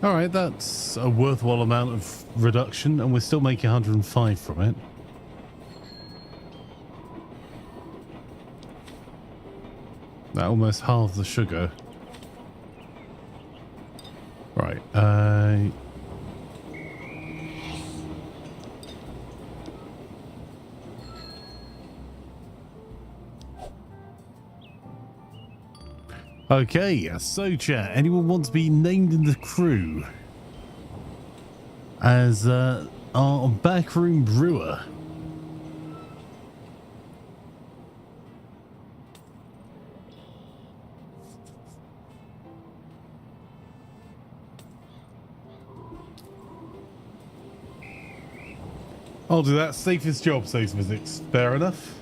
Alright, that's a worthwhile amount of reduction, and we're still making 105 from it. That almost halves the sugar. Right, Okay, so chat, anyone want to be named in the crew as our backroom brewer? I'll do that. Safest job saves physics. Fair enough.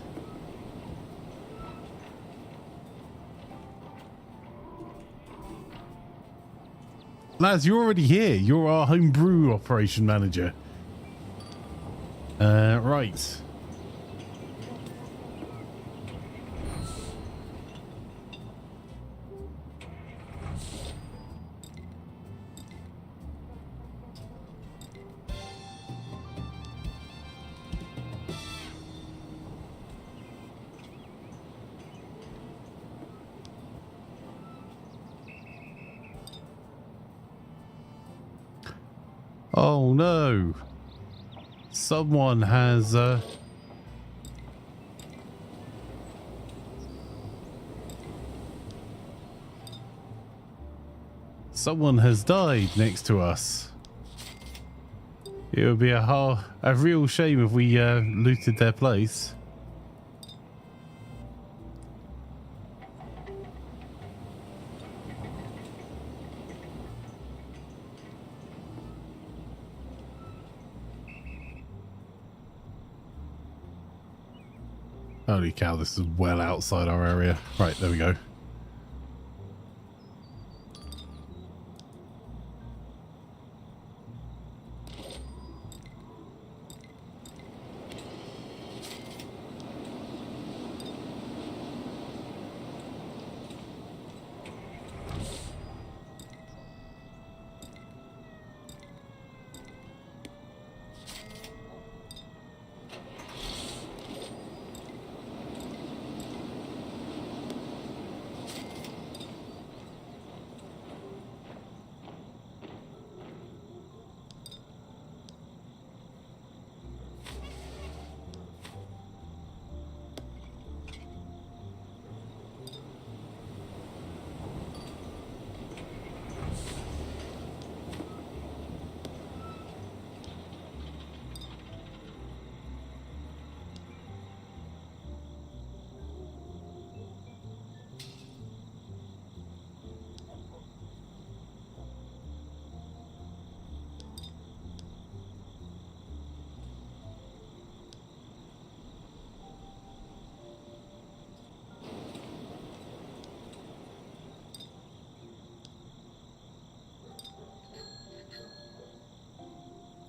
Lads, you're already here. You're our home brew operation manager. Right. Oh no. Someone has someone has died next to us. It would be a real shame if we looted their place. Holy cow, this is well outside our area. Right, there we go.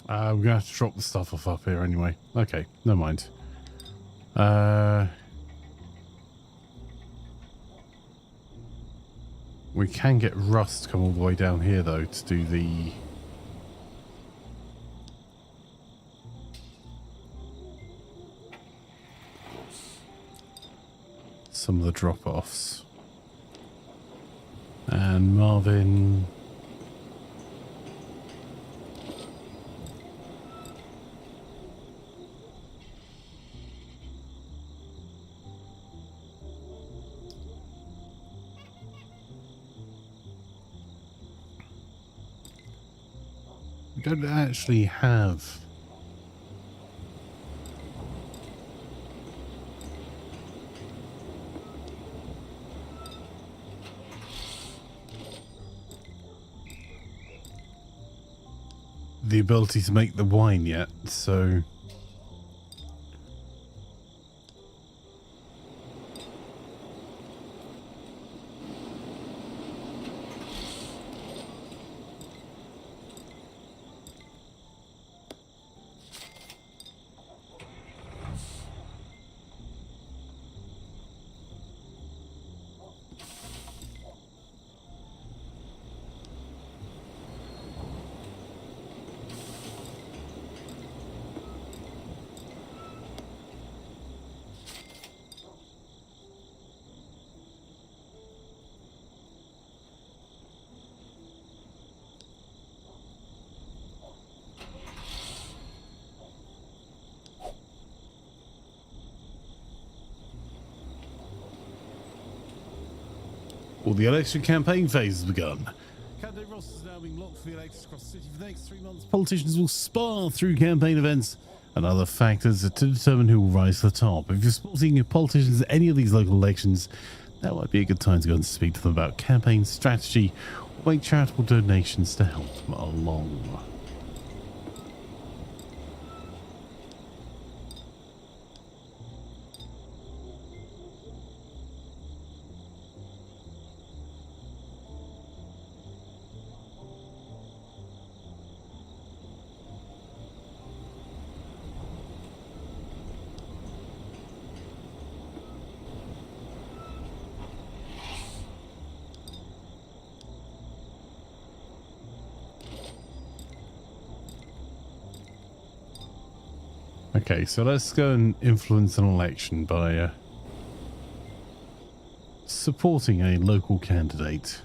We're going to have to drop the stuff off up here anyway. Okay, never mind. We can get Rust to come all the way down here, though, to do the... some of the drop-offs. And Marvin... we don't actually have... the ability to make the wine yet, so... All the election campaign phase has begun. Candidate rosters now being locked for the elections across the city for the next 3 months. Politicians will spar through campaign events and other factors to determine who will rise to the top. If you're supporting politicians in any of these local elections, that might be a good time to go and speak to them about campaign strategy or make charitable donations to help them along. Okay, so let's go and influence an election by supporting a local candidate.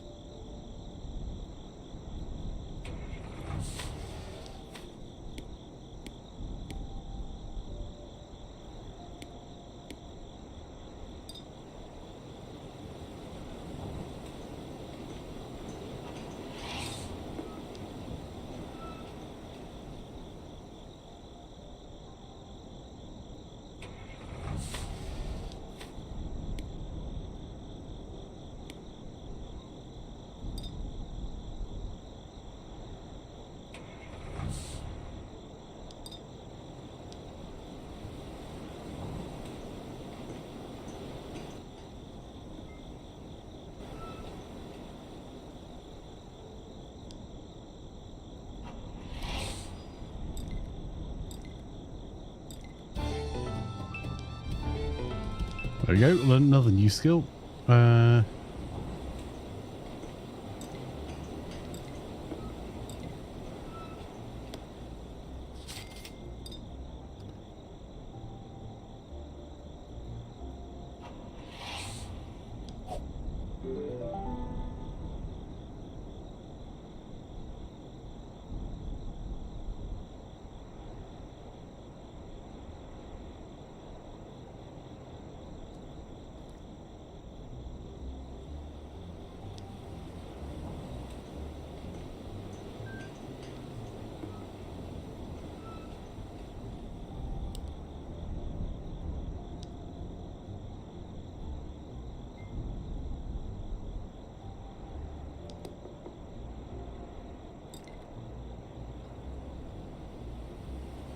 There we go, learn another new skill.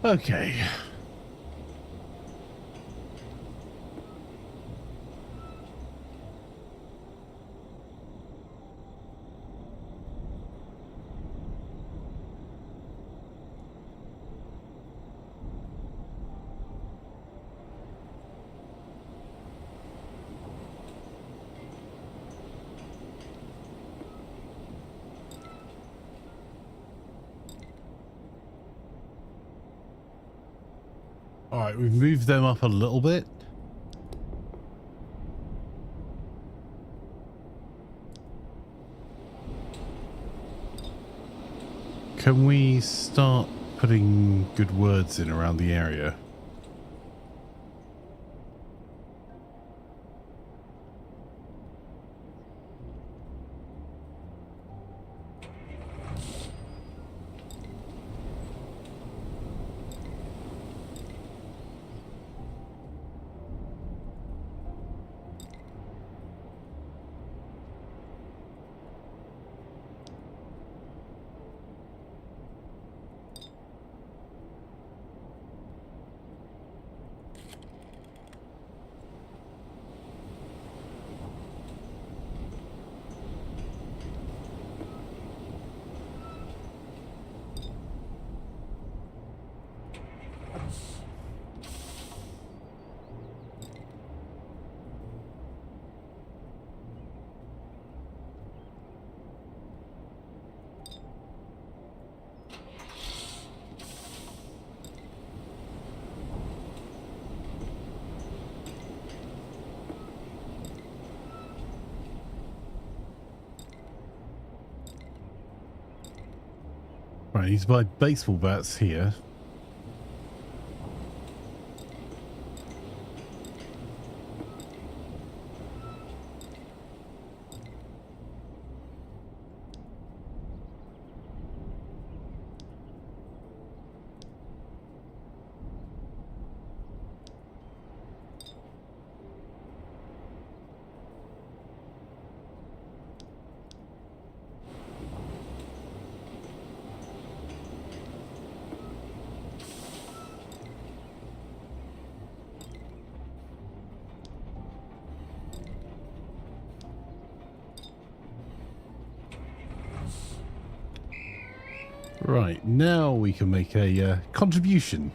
Okay. All right, we've moved them up a little bit. Can we start putting good words in around the area? Right, I need to buy baseball bats here. Right, now we can make a contribution.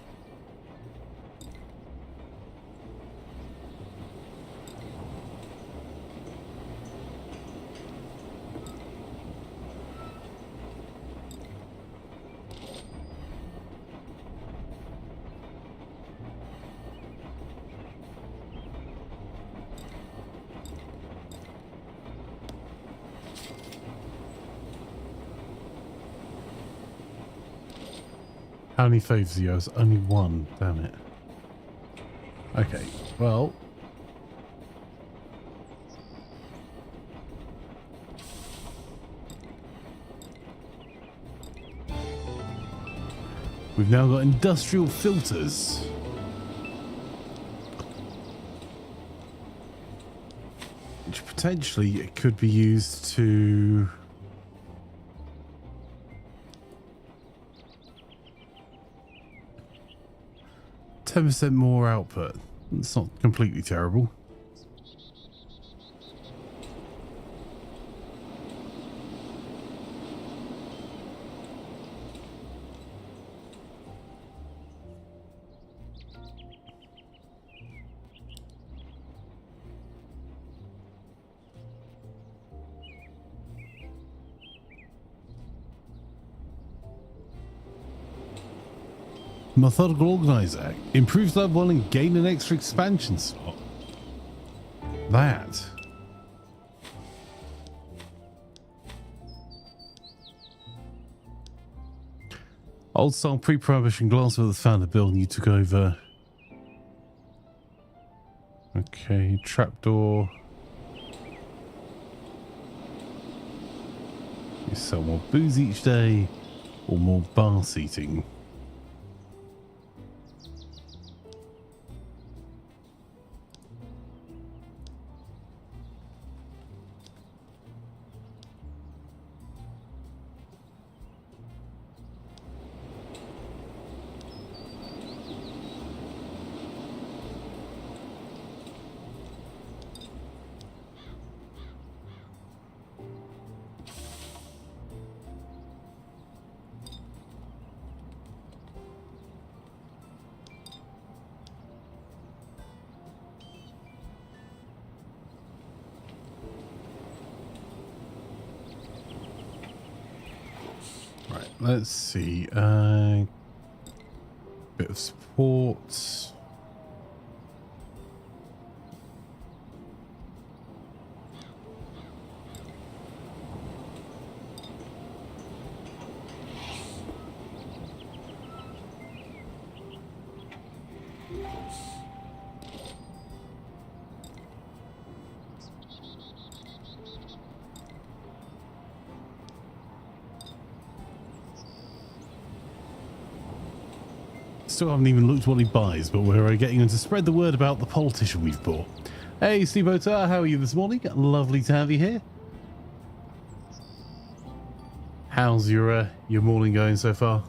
How many favors do you owe? Only one, damn it. Okay, well. We've now got industrial filters. Which potentially it could be used to... %10 more output. It's not completely terrible. Methodical organizer. Improves level 1 and gain an extra expansion slot. That. Old style pre-prohibition glass with the founder building you took over. Okay, trapdoor. You sell more booze each day or more bar seating. Let's see. Bit of support. Still haven't even looked what he buys, but we're getting him to spread the word about the politician we've bought. Hey, Steve Otar, how are you this morning? Lovely to have you here. How's your morning going so far?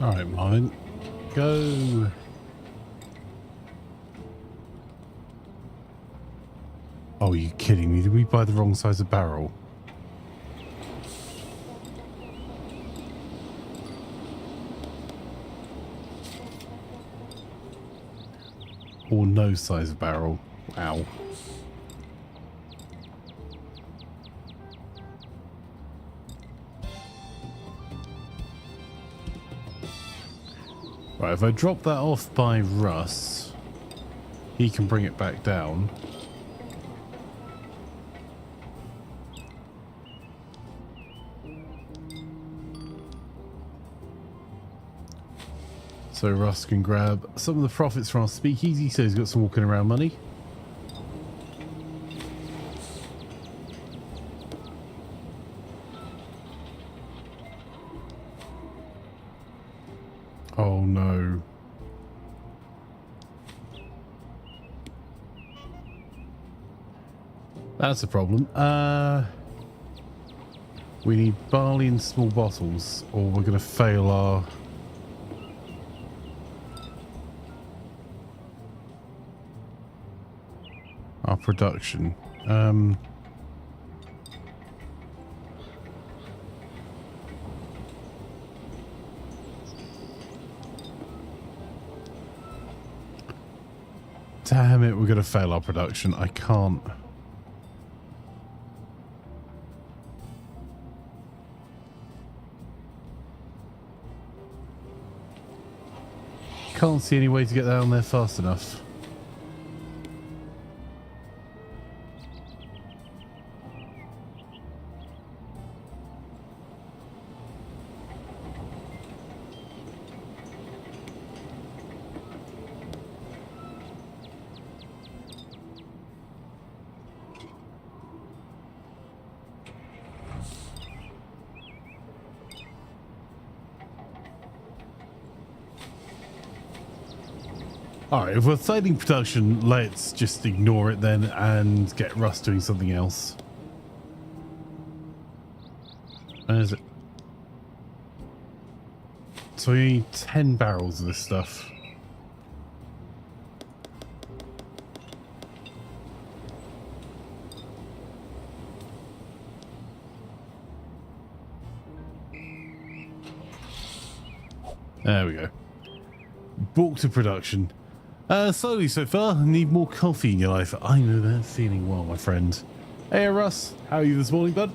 All right, Marvin, go. Oh, are you kidding me? Did we buy the wrong size of barrel? Or no size of barrel? Wow. Right, if I drop that off by Russ, he can bring it back down. So Russ can grab some of the profits from our speakeasy, so he's got some walking around money. Oh no. That's a problem. We need barley in small bottles, or we're going to fail our production. Damn it, we're going to fail our production. I can't. Can't see any way to get down there fast enough. Alright, if we're failing production, let's just ignore it then and get Russ doing something else. Where is it? So we need 10 barrels of this stuff. There we go. Bulk to production. Slowly so far. Need more coffee in your life. I know that feeling well, my friend. Hey, Russ. How are you this morning, bud?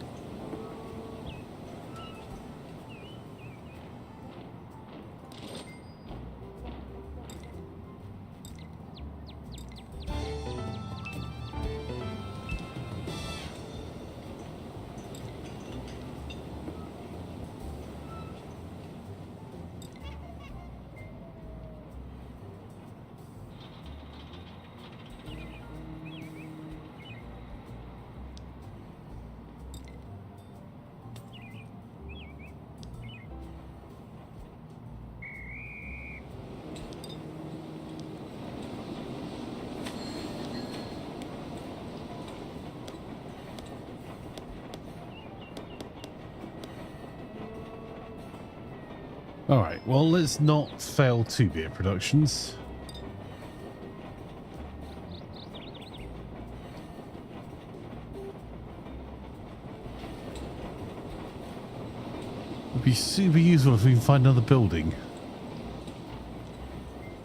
Alright, well, let's not fail 2 beer productions. It'd be super useful if we can find another building.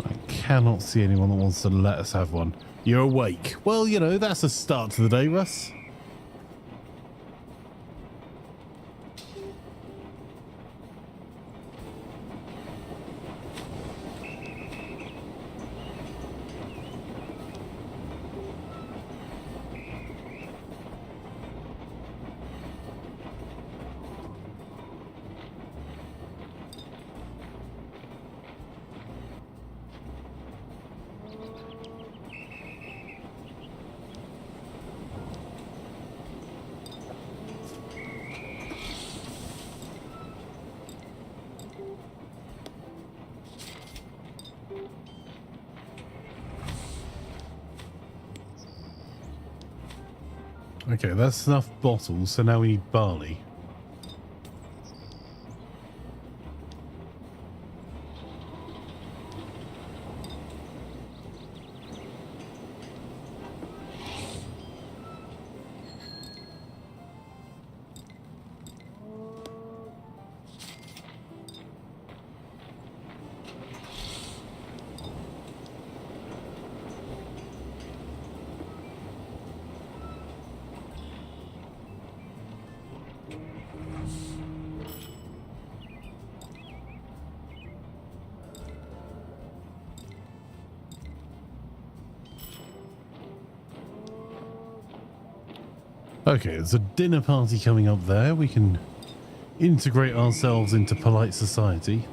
I cannot see anyone that wants to let us have one. You're awake. Well, you know, that's a start to the day, Russ. Okay, that's enough bottles, so now we need barley. Okay, there's a dinner party coming up there. We can integrate ourselves into polite society.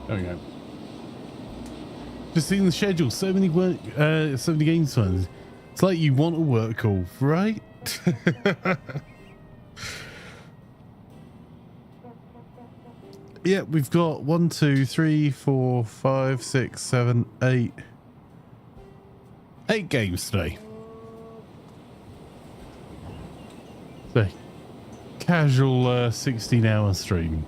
There we go. Just seeing the schedule. So many games fans. It's like you want a work call, right? Yeah, we've got 1, 2, 3, 4, 5, 6, 7, 8. 8 games today. So, casual 16-hour stream.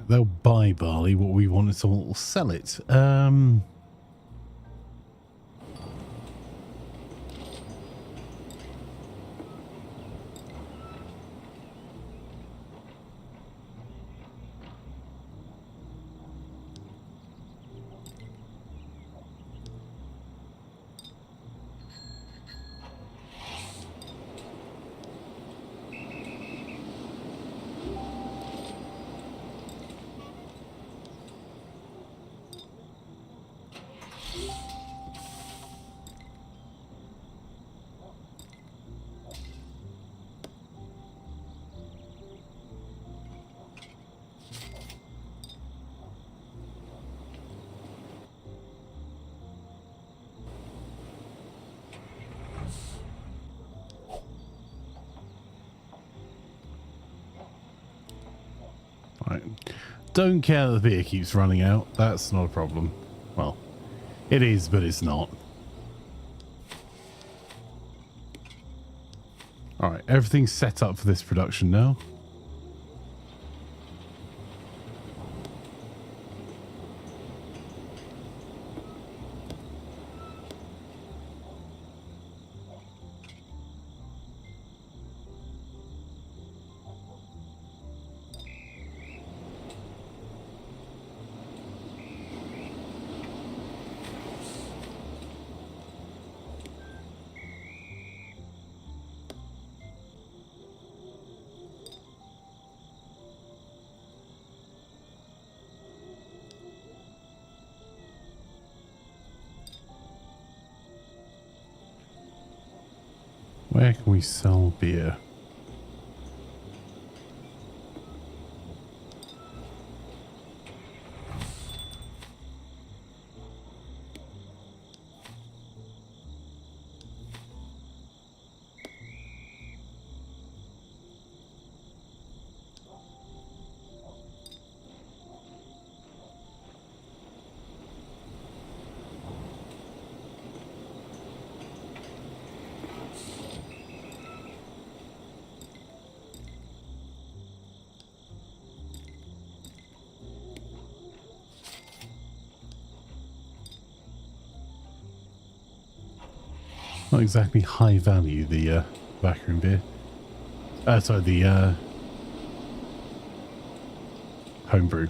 They'll buy barley. What we want is someone will sell it. Right. Don't care that the beer keeps running out. That's not a problem. Well, it is, but it's not. All right, everything's set up for this production now. Where can we sell beer? Not exactly high value, the backroom beer. Sorry, the homebrew.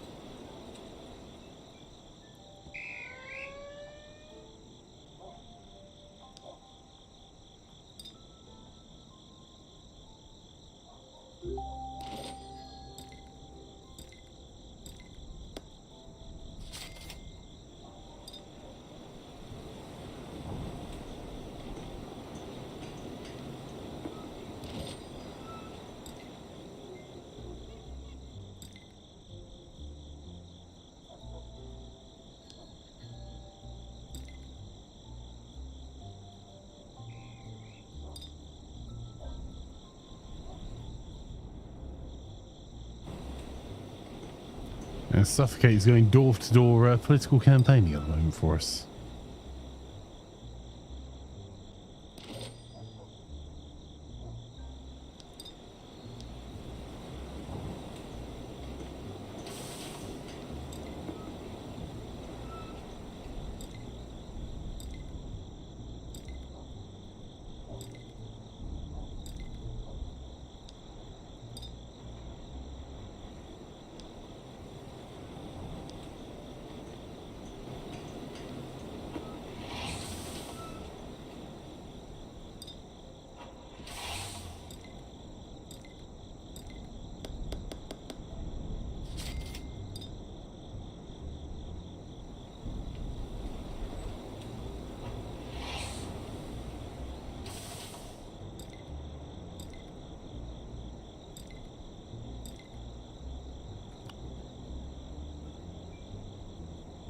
And Suffocate is going door-to-door political campaigning at the moment for us.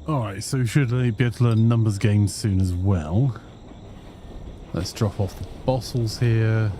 Alright, so should they be able to learn numbers games soon as well? Let's drop off the bottles here.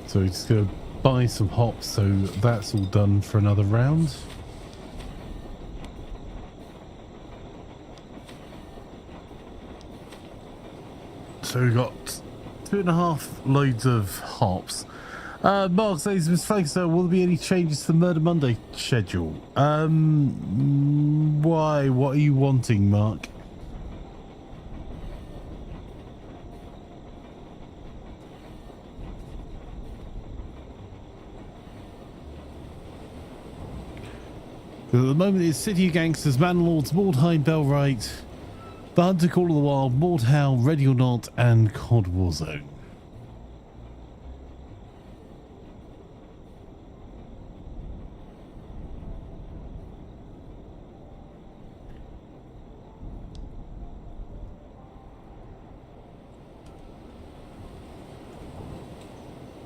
So we're just going to buy some hops, so that's all done for another round. So we've got 2.5 loads of hops. Mark says, Mr. Flanker, will there be any changes to the Murder Monday schedule? Why? What are you wanting, Mark? At the moment it's City of Gangsters, Manlords, Mordheim, Bellwright, The Hunter, Call of the Wild, Mordhau, Ready or Not, and COD Warzone.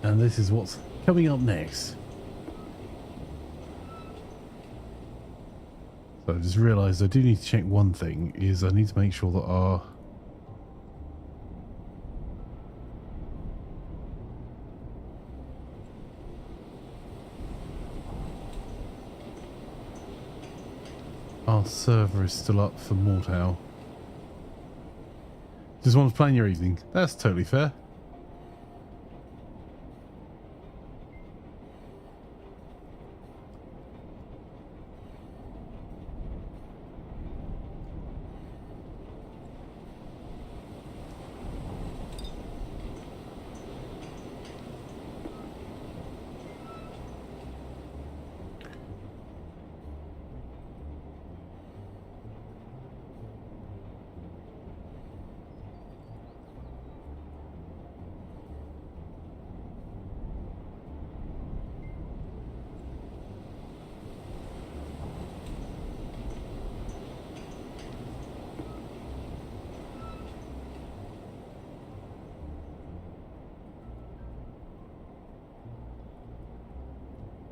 And this is what's coming up next. So I just realised I do need to check one thing, is I need to make sure that our server is still up for Mordhau. Just want to plan your evening. That's totally fair.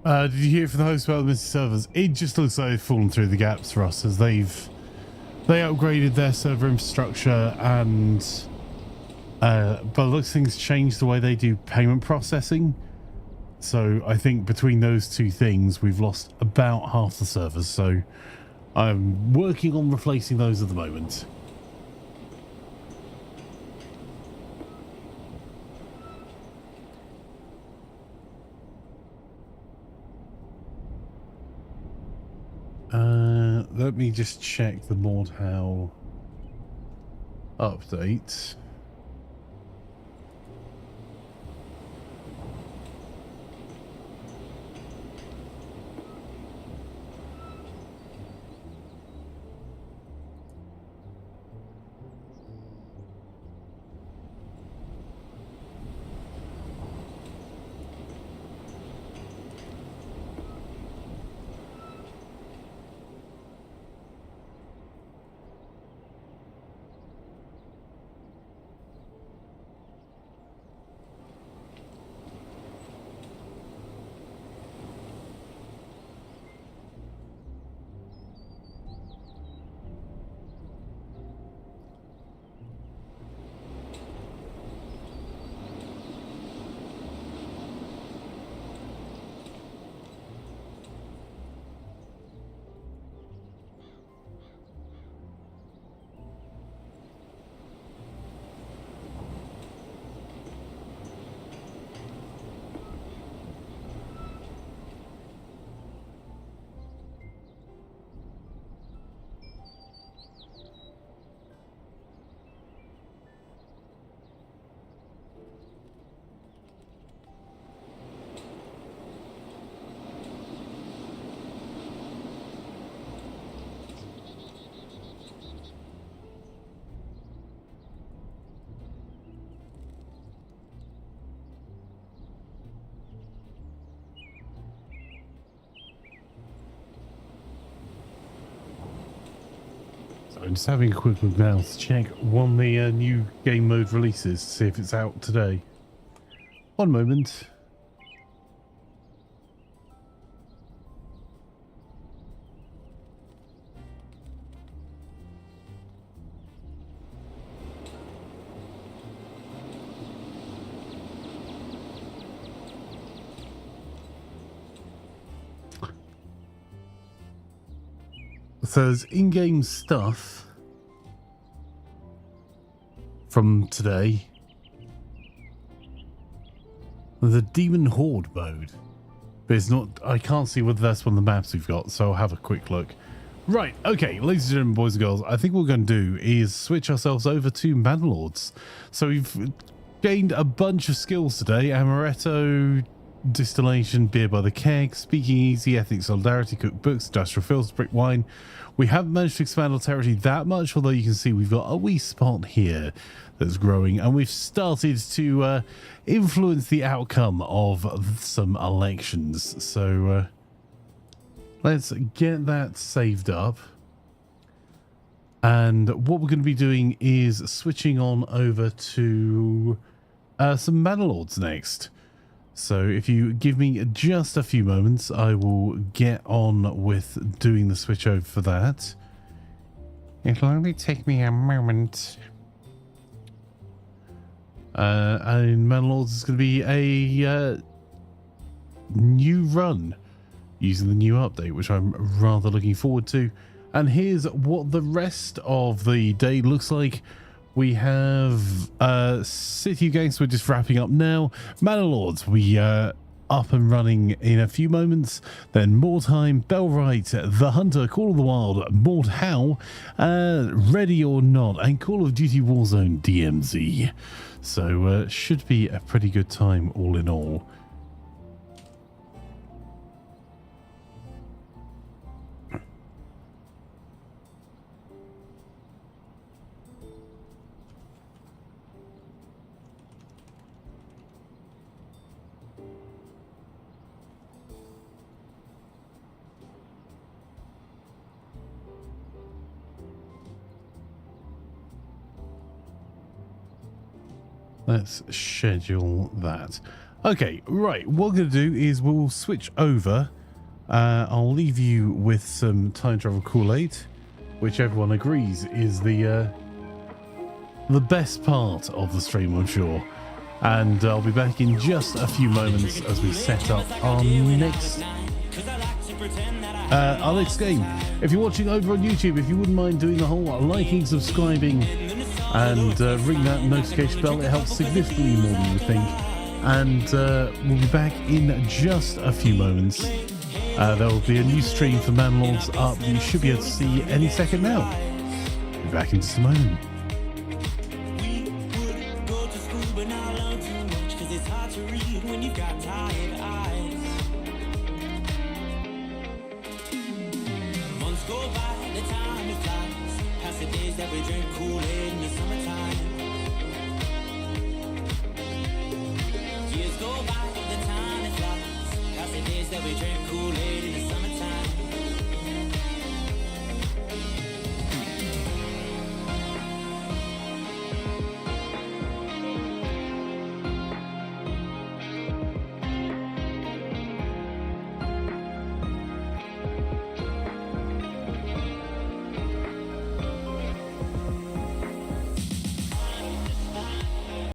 Did you hear from the host about the missing servers? It just looks like they've fallen through the gaps for us as they upgraded their server infrastructure and but looks things changed the way they do payment processing. So I think between those two things we've lost about half the servers. So I'm working on replacing those at the moment. Let me just check the Mordhau update. I'm just having a quick look now to check when the new game mode releases, to see if it's out today. One moment. So there's in-game stuff from today. The Demon Horde mode. But it's not, I can't see whether that's one of the maps we've got, so I'll have a quick look. Right, okay, ladies and gentlemen, boys and girls, I think what we're going to do is switch ourselves over to Manlords. So we've gained a bunch of skills today. Amaretto, distillation, beer by the keg, speaking easy, ethics, solidarity, cookbooks, industrial fields, brick wine. We haven't managed to expand our territory that much, although you can see we've got a wee spot here that's growing, and we've started to influence the outcome of some elections. So let's get that saved up. And what we're going to be doing is switching on over to some Manlords next. So if you give me just a few moments, I will get on with doing the switch over for that. It'll only take me a moment. And Manlords is going to be a new run using the new update, which I'm rather looking forward to. And here's what the rest of the day looks like. We have City of Gangsters, we're just wrapping up now. Manlords, we up and running in a few moments. Then Mordheim, Bellwright, The Hunter, Call of the Wild, Mordhau, Ready or Not, and Call of Duty Warzone DMZ. So should be a pretty good time all in all. Let's schedule that. Okay, right. What we're going to do is we'll switch over. I'll leave you with some time travel Kool-Aid, which everyone agrees is the best part of the stream, I'm sure. And I'll be back in just a few moments as we set up our next Our next game, if you're watching over on YouTube, if you wouldn't mind doing the whole liking, subscribing, and ring that notification bell, it helps significantly more than you think. And we'll be back in just a few moments. There will be a new stream for Manlords up that you should be able to see any second now. Be back in just a moment. We drink